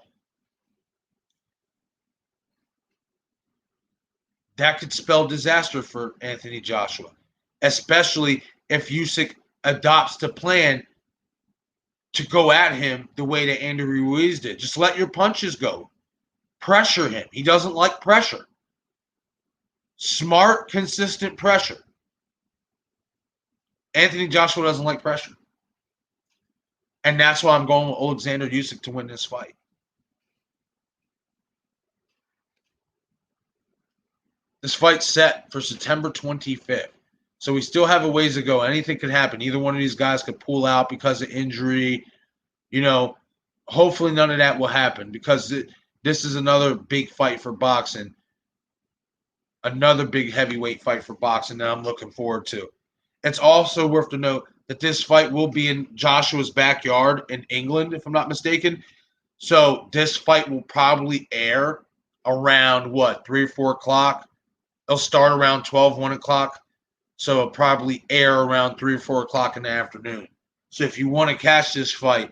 That could spell disaster for Anthony Joshua, especially if Usyk adopts the plan to go at him the way that Andy Ruiz did. Just let your punches go. Pressure him. He doesn't like pressure. Smart, consistent pressure. Anthony Joshua doesn't like pressure. And that's why I'm going with Oleksander Usyk to win this fight. This fight's set for September 25th. So we still have a ways to go. Anything could happen. Either one of these guys could pull out because of injury. You know, hopefully none of that will happen because this is another big fight for boxing. Another big heavyweight fight for boxing that I'm looking forward to. It's also worth to note that this fight will be in Joshua's backyard in England, if I'm not mistaken. So this fight will probably air around, 3 or 4 o'clock? It'll start around 12, 1 o'clock. So it'll probably air around 3 or 4 o'clock in the afternoon. So if you want to catch this fight,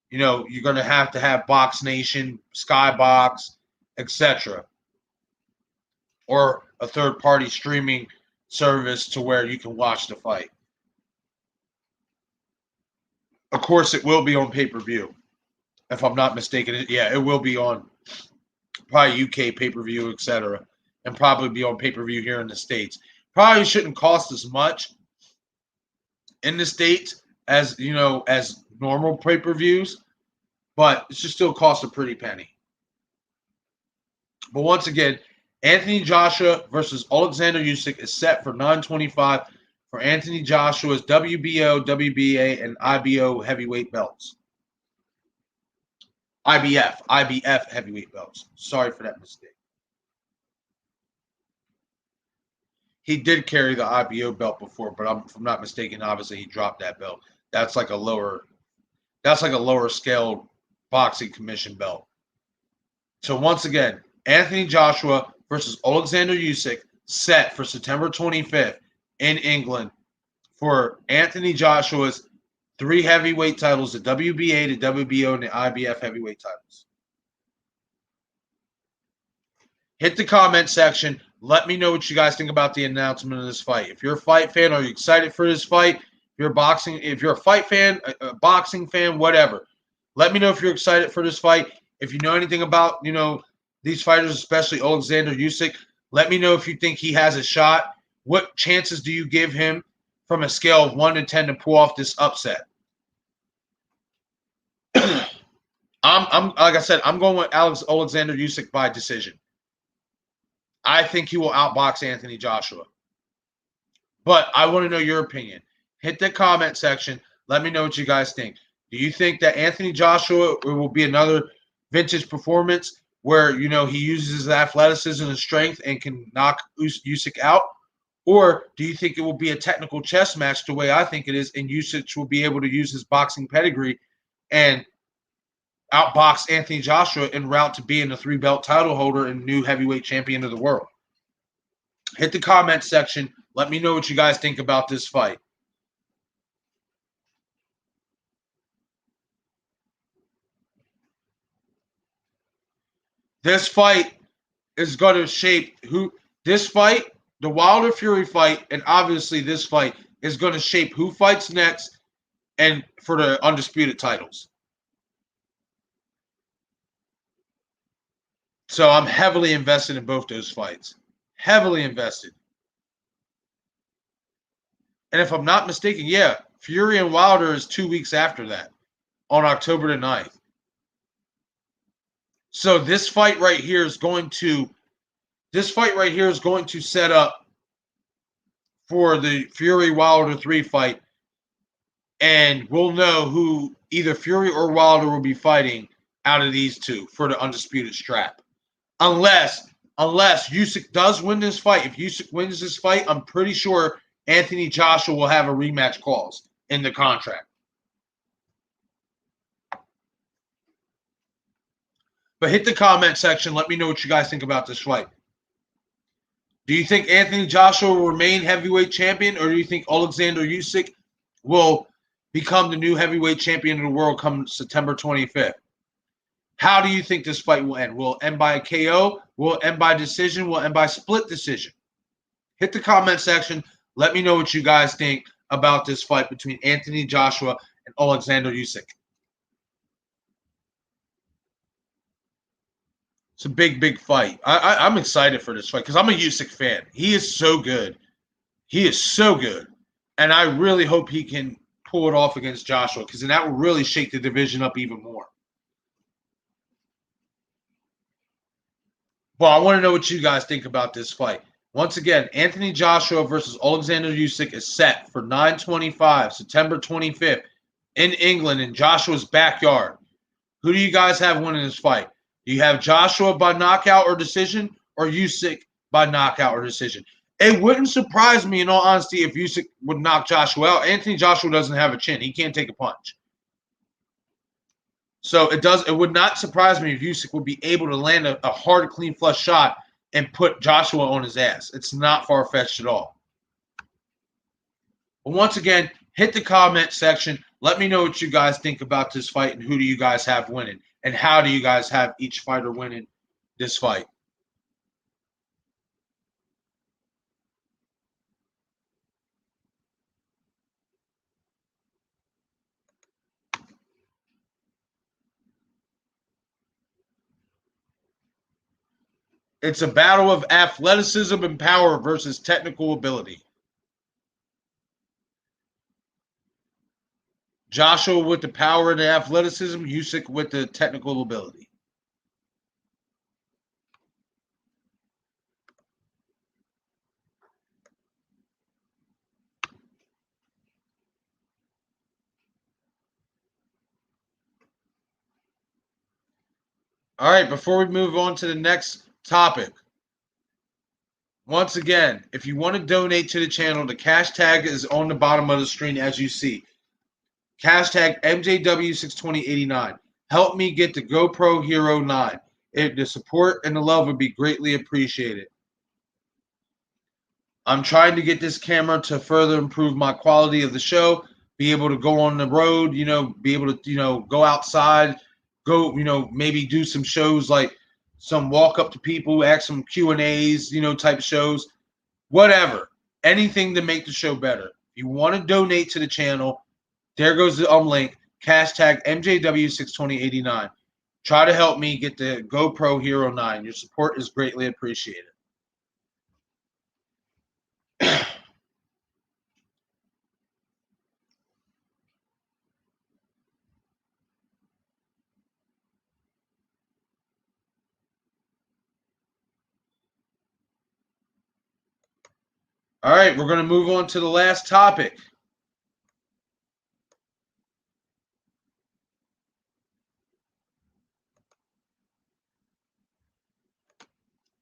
you know, you're going to have Box Nation, Skybox, etc. Or a third-party streaming service to where you can watch the fight. Of course, it will be on pay-per-view. If I'm not mistaken, yeah, it will be on probably UK pay-per-view, etc. And probably be on pay-per-view here in the States. Probably shouldn't cost as much in the States as, you know, as normal pay-per-views, but it should still cost a pretty penny. But once again, Anthony Joshua versus Oleksander Usyk is set for $9.25 for Anthony Joshua's WBO, WBA, and IBO heavyweight belts. IBF heavyweight belts. Sorry for that mistake. He did carry the IBO belt before, but if I'm not mistaken, obviously he dropped that belt. That's like a lower scale boxing commission belt. So once again, Anthony Joshua versus Oleksander Usyk set for September 25th in England for Anthony Joshua's 3 heavyweight titles, the WBA, the WBO, and the IBF heavyweight titles. Hit the comment section. Let me know what you guys think about the announcement of this fight. If you're a fight fan, are you excited for this fight? If you're a fight fan, a boxing fan, whatever. Let me know if you're excited for this fight. If you know anything about, you know, these fighters, especially Oleksander Usyk, let me know if you think he has a shot. What chances do you give him from a scale of 1 to 10 to pull off this upset? I'm like I said, I'm going with Oleksander Usyk by decision. I think he will outbox Anthony Joshua. But I want to know your opinion. Hit the comment section. Let me know what you guys think. Do you think that Anthony Joshua will be another vintage performance where, you know, he uses his athleticism and strength and can knock Usyk out? Or do you think it will be a technical chess match the way I think it is, and Usyk will be able to use his boxing pedigree and outbox Anthony Joshua en route to being the 3-belt title holder and new heavyweight champion of the world? Hit the comment section. Let me know what you guys think about this fight. This fight is going to shape the Wilder Fury fight, and obviously this fight is going to shape who fights next and for the undisputed titles. So I'm heavily invested in both those fights. Heavily invested. And if I'm not mistaken, yeah, Fury and Wilder is 2 weeks after that, on October the 9th. So this fight right here is going to set up for the Fury Wilder 3 fight, and we'll know who either Fury or Wilder will be fighting out of these two for the undisputed strap. Unless Usyk does win this fight. If Usyk wins this fight, I'm pretty sure Anthony Joshua will have a rematch clause in the contract. But hit the comment section. Let me know what you guys think about this fight. Do you think Anthony Joshua will remain heavyweight champion, or do you think Oleksander Usyk will become the new heavyweight champion of the world come September 25th? How do you think this fight will end? Will it end by a KO? Will it end by decision? Will it end by split decision? Hit the comment section. Let me know what you guys think about this fight between Anthony Joshua and Oleksander Usyk. It's a big, big fight. I'm excited for this fight because I'm a Usyk fan. He is so good. He is so good. And I really hope he can pull it off against Joshua because then that will really shake the division up even more. Well, I want to know what you guys think about this fight. Once again, Anthony Joshua versus Oleksander Usyk is set for 9/25, September 25th in England in Joshua's backyard. Who do you guys have winning this fight? Do you have Joshua by knockout or decision or Usyk by knockout or decision? It wouldn't surprise me, in all honesty, if Usyk would knock Joshua out. Anthony Joshua doesn't have a chin. He can't take a punch. So it would not surprise me if Usyk would be able to land a hard, clean, flush shot and put Joshua on his ass. It's not far-fetched at all. But once again, hit the comment section. Let me know what you guys think about this fight and who do you guys have winning and how do you guys have each fighter winning this fight. It's a battle of athleticism and power versus technical ability. Joshua with the power and the athleticism, Usyk with the technical ability. All right, before we move on to the next topic, once again, if you want to donate to the channel, the cash tag is on the bottom of the screen as you see. Cash tag MJW62089. Help me get the GoPro Hero 9. The support and the love would be greatly appreciated. I'm trying to get this camera to further improve my quality of the show, be able to go on the road, be able to, go outside, go, maybe do some shows like some walk up to people, ask some Q&As, type shows, whatever. Anything to make the show better. If you want to donate to the channel, there goes the link, cash tag MJW62089. Try to help me get the GoPro Hero 9. Your support is greatly appreciated. All right, we're going to move on to the last topic.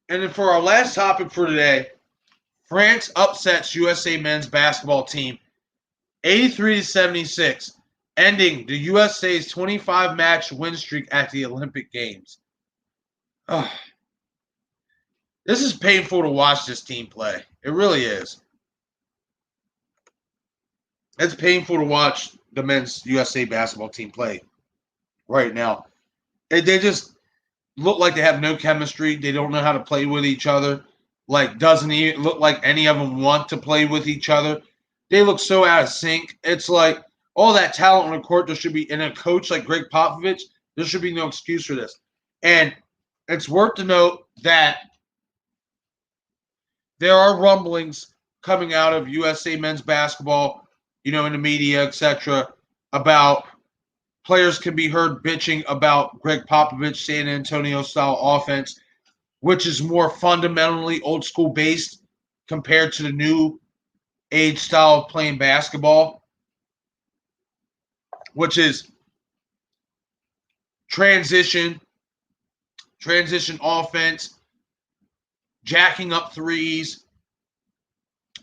And then for our last topic for today, France upsets USA men's basketball team 83-76, ending the USA's 25-match win streak at the Olympic Games. Oh, this is painful to watch this team play. It really is. It's painful to watch the men's USA basketball team play right now. They just look like they have no chemistry. They don't know how to play with each other. Doesn't even look like any of them want to play with each other. They look so out of sync. It's like all that talent on the court, there should be, in a coach like Greg Popovich, there should be no excuse for this. And it's worth to note that there are rumblings coming out of USA men's basketball, in the media, etc., about players can be heard bitching about Greg Popovich San Antonio style offense, which is more fundamentally old school based compared to the new age style of playing basketball, which is transition offense, jacking up threes,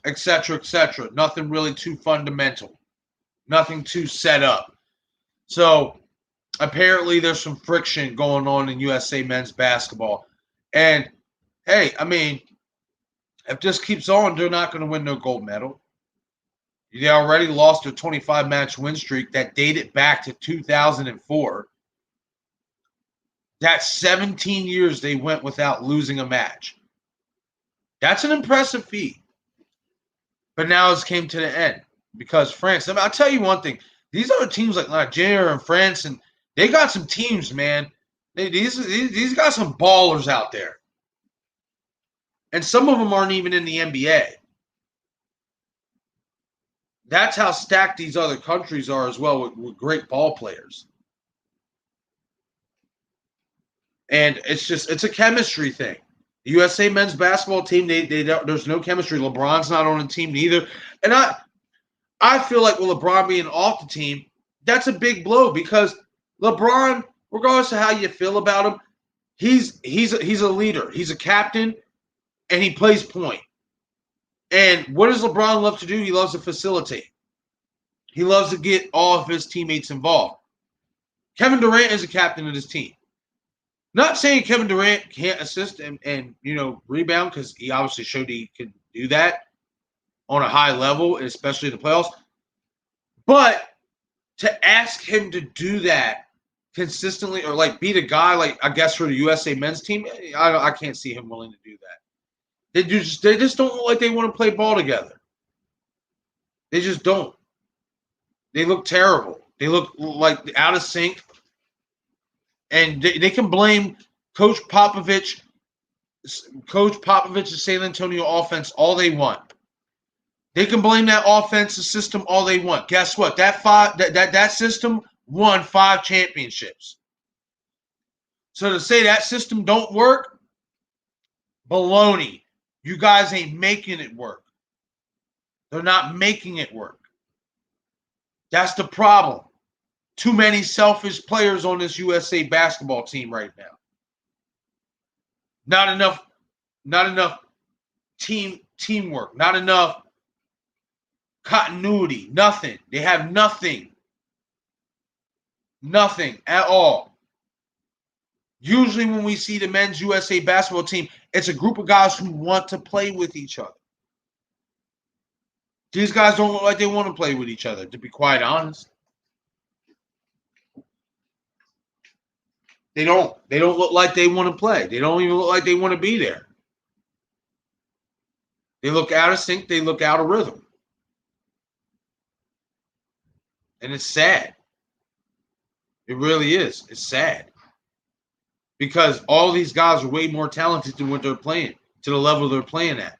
etc., etc. Nothing really too fundamental, nothing too set up. So apparently there's some friction going on in USA men's basketball. And, hey, I mean, if this keeps on, they're not going to win no gold medal. They already lost their 25-match win streak that dated back to 2004. That's 17 years they went without losing a match. That's an impressive feat. But now it's came to the end because France, I'll tell you one thing. These other teams like Nigeria and France, and they got some teams, man. These got some ballers out there. And some of them aren't even in the NBA. That's how stacked these other countries are as well with great ball players. And it's a chemistry thing. The USA men's basketball team, there's no chemistry. LeBron's not on the team neither. And I feel like with LeBron being off the team, that's a big blow because LeBron, regardless of how you feel about him, he's a leader. He's a captain, and he plays point. And what does LeBron love to do? He loves to facilitate. He loves to get all of his teammates involved. Kevin Durant is a captain of this team. Not saying Kevin Durant can't assist and rebound, because he obviously showed he can do that on a high level, especially in the playoffs. But to ask him to do that consistently, or like be the guy, like I guess for the USA men's team, I can't see him willing to do that. They just don't look like they want to play ball together. They just don't. They look terrible. They look like out of sync. And they can blame Coach Popovich's San Antonio offense all they want. They can blame that offensive system all they want. Guess what? That system won 5 championships. So to say that system don't work, baloney. You guys ain't making it work. They're not making it work. That's the problem. Too many selfish players on this USA basketball team right now. Not enough teamwork, not enough continuity, nothing. They have nothing. Nothing at all. Usually when we see the men's USA basketball team, it's a group of guys who want to play with each other. These guys don't look like they want to play with each other, to be quite honest. They don't look like they want to play. They don't even look like they want to be there. They look out of sync. They look out of rhythm. And it's sad. It really is. It's sad. Because all these guys are way more talented than what they're playing, to the level they're playing at.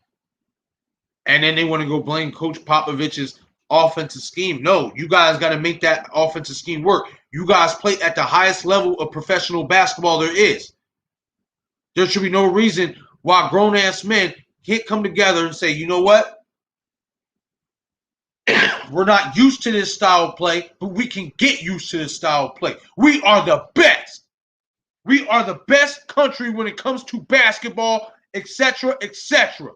And then they want to go blame Coach Popovich's offensive scheme. No, you guys got to make that offensive scheme work. You guys play at the highest level of professional basketball there is. There should be no reason why grown-ass men can't come together and say, you know what? We're not used to this style of play, but we can get used to this style of play. We are the best. We are the best country when it comes to basketball, etc., etc.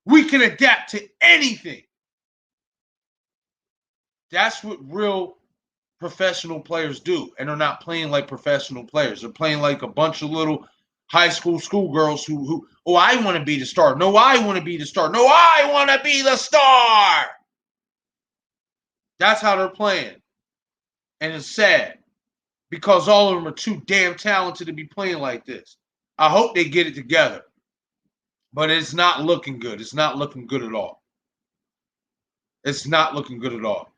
We can adapt to anything. That's what real professional players do, and they're not playing like professional players. They're playing like a bunch of little high school schoolgirls who I want to be the star. No, I want to be the star. No, I want to be the star. That's how they're playing. And it's sad because all of them are too damn talented to be playing like this. I hope they get it together. But it's not looking good. It's not looking good at all. It's not looking good at all.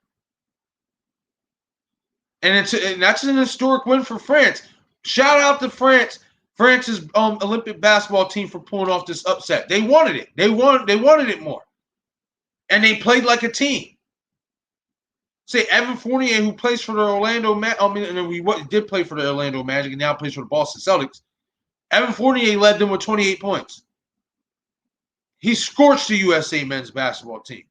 And that's an historic win for France. Shout out to France. France's Olympic basketball team for pulling off this upset. They wanted it. They wanted it more. And they played like a team. Say Evan Fournier, who plays for the Orlando Magic, did play for the Orlando Magic and now plays for the Boston Celtics. Evan Fournier led them with 28 points. He scorched the USA men's basketball team.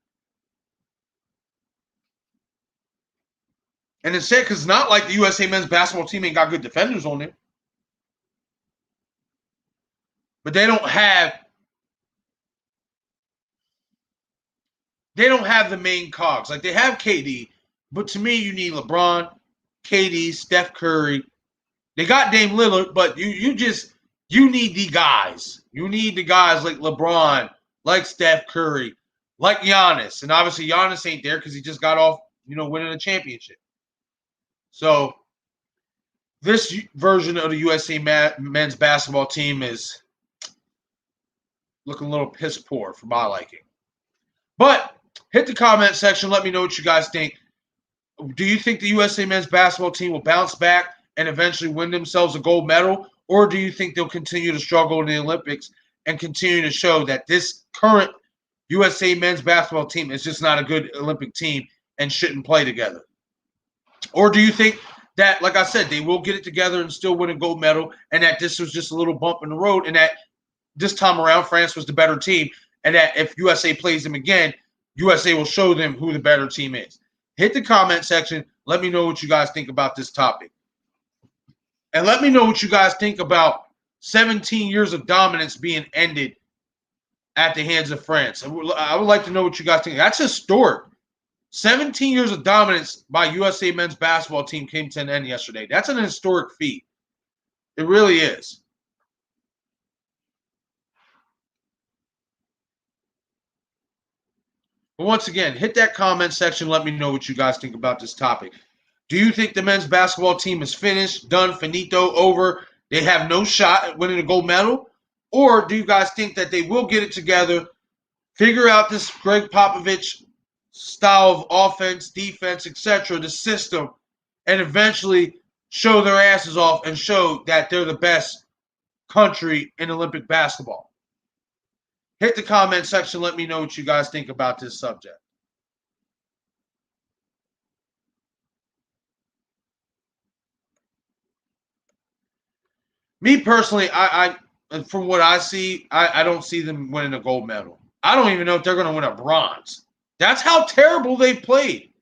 And it's sad because it's not like the USA men's basketball team ain't got good defenders on there. But they don't have the main cogs. Like they have KD, but to me, you need LeBron, KD, Steph Curry. They got Dame Lillard, but you need the guys. You need the guys like LeBron, like Steph Curry, like Giannis. And obviously Giannis ain't there because he just got off, winning a championship. So this version of the USA men's basketball team is looking a little piss poor for my liking. But hit the comment section. Let me know what you guys think. Do you think the USA men's basketball team will bounce back and eventually win themselves a gold medal? Or do you think they'll continue to struggle in the Olympics and continue to show that this current USA men's basketball team is just not a good Olympic team and shouldn't play together? Or do you think that, like I said, they will get it together and still win a gold medal, and that this was just a little bump in the road, and that this time around France was the better team, and that if USA plays them again, USA will show them who the better team is? Hit the comment section. Let me know what you guys think about this topic. And let me know what you guys think about 17 years of dominance being ended at the hands of France. I would like to know what you guys think. That's historic. 17 years of dominance by USA men's basketball team came to an end yesterday. That's an historic feat. It really is. But once again, hit that comment section. Let me know what you guys think about this topic. Do you think the men's basketball team is finished, done, finito, over? They have no shot at winning a gold medal? Or do you guys think that they will get it together, figure out this Greg Popovich style of offense, defense, etc., the system, and eventually show their asses off and show that they're the best country in Olympic basketball? Hit the comment section. Let me know what you guys think about this subject. Me personally, I from what I see, I don't see them winning a gold medal. I don't even know if they're going to win a bronze. That's how terrible they played.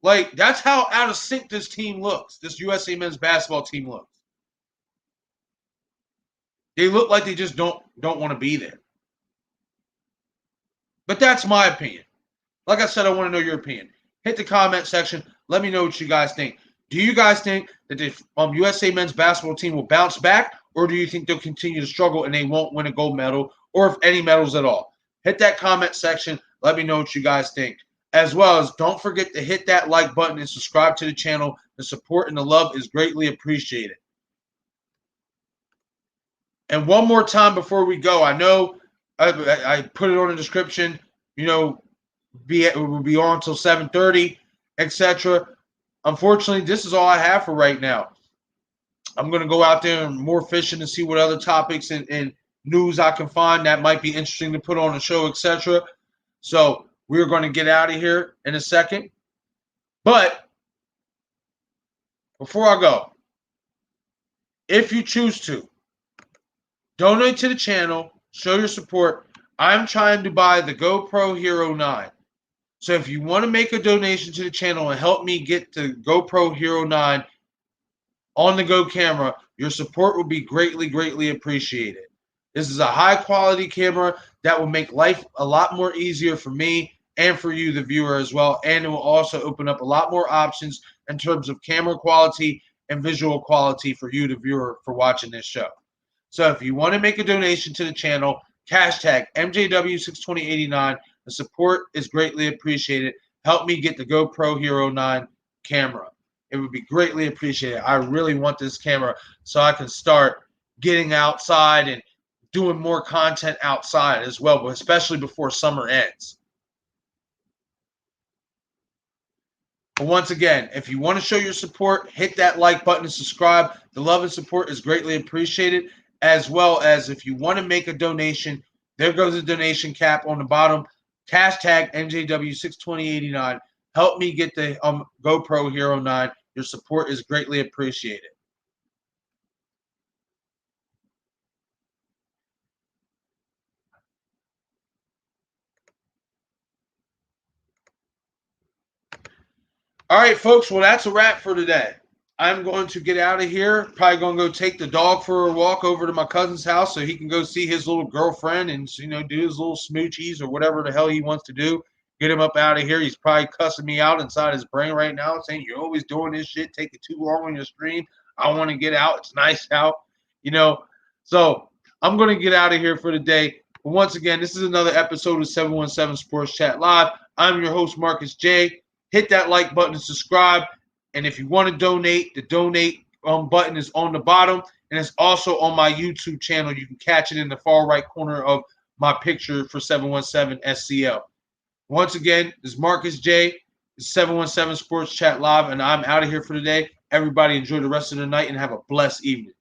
Like, that's how out of sync this team looks. This USA men's basketball team looks. They look like they just don't want to be there. But that's my opinion. Like I said, I want to know your opinion. Hit the comment section. Let me know what you guys think. Do you guys think that the USA men's basketball team will bounce back, or do you think they'll continue to struggle and they won't win a gold medal, or if any medals at all? Hit that comment section. Let me know what you guys think. As well as, don't forget to hit that like button and subscribe to the channel. The support and the love is greatly appreciated. And one more time before we go, I know I put it on the description, it will be on until 7:30, etc. Unfortunately, this is all I have for right now. I'm going to go out there and more fishing and see what other topics and news I can find that might be interesting to put on the show, etc. So we're going to get out of here in a second. But before I go, if you choose to, donate to the channel, show your support. I'm trying to buy the GoPro Hero 9. So if you want to make a donation to the channel and help me get the GoPro Hero 9 on the go camera, your support will be greatly, greatly appreciated. This is a high-quality camera that will make life a lot more easier for me and for you, the viewer, as well. And it will also open up a lot more options in terms of camera quality and visual quality for you, the viewer, for watching this show. So if you want to make a donation to the channel, hashtag MJW62089. The support is greatly appreciated. Help me get the GoPro Hero 9 camera. It would be greatly appreciated. I really want this camera so I can start getting outside and doing more content outside as well, but especially before summer ends. But once again, if you want to show your support, hit that like button and subscribe. The love and support is greatly appreciated. As well as, if you want to make a donation, there goes the donation cap on the bottom. Hashtag MJW62089. Help me get the GoPro Hero 9. Your support is greatly appreciated. All right, folks. Well, that's a wrap for today. I'm going to get out of here. Probably going to go take the dog for a walk over to my cousin's house so he can go see his little girlfriend and, do his little smoochies or whatever the hell he wants to do. Get him up out of here. He's probably cussing me out inside his brain right now, saying, "You're always doing this shit. Taking too long on your stream. I want to get out. It's nice out." So I'm going to get out of here for the day. But once again, this is another episode of 717 Sports Chat Live. I'm your host, Marcus J. Hit that like button and subscribe. And if you want to donate, the donate button is on the bottom. And it's also on my YouTube channel. You can catch it in the far right corner of my picture for 717 SCL. Once again, this is Marcus J. This is 717 Sports Chat Live. And I'm out of here for today. Everybody enjoy the rest of the night and have a blessed evening.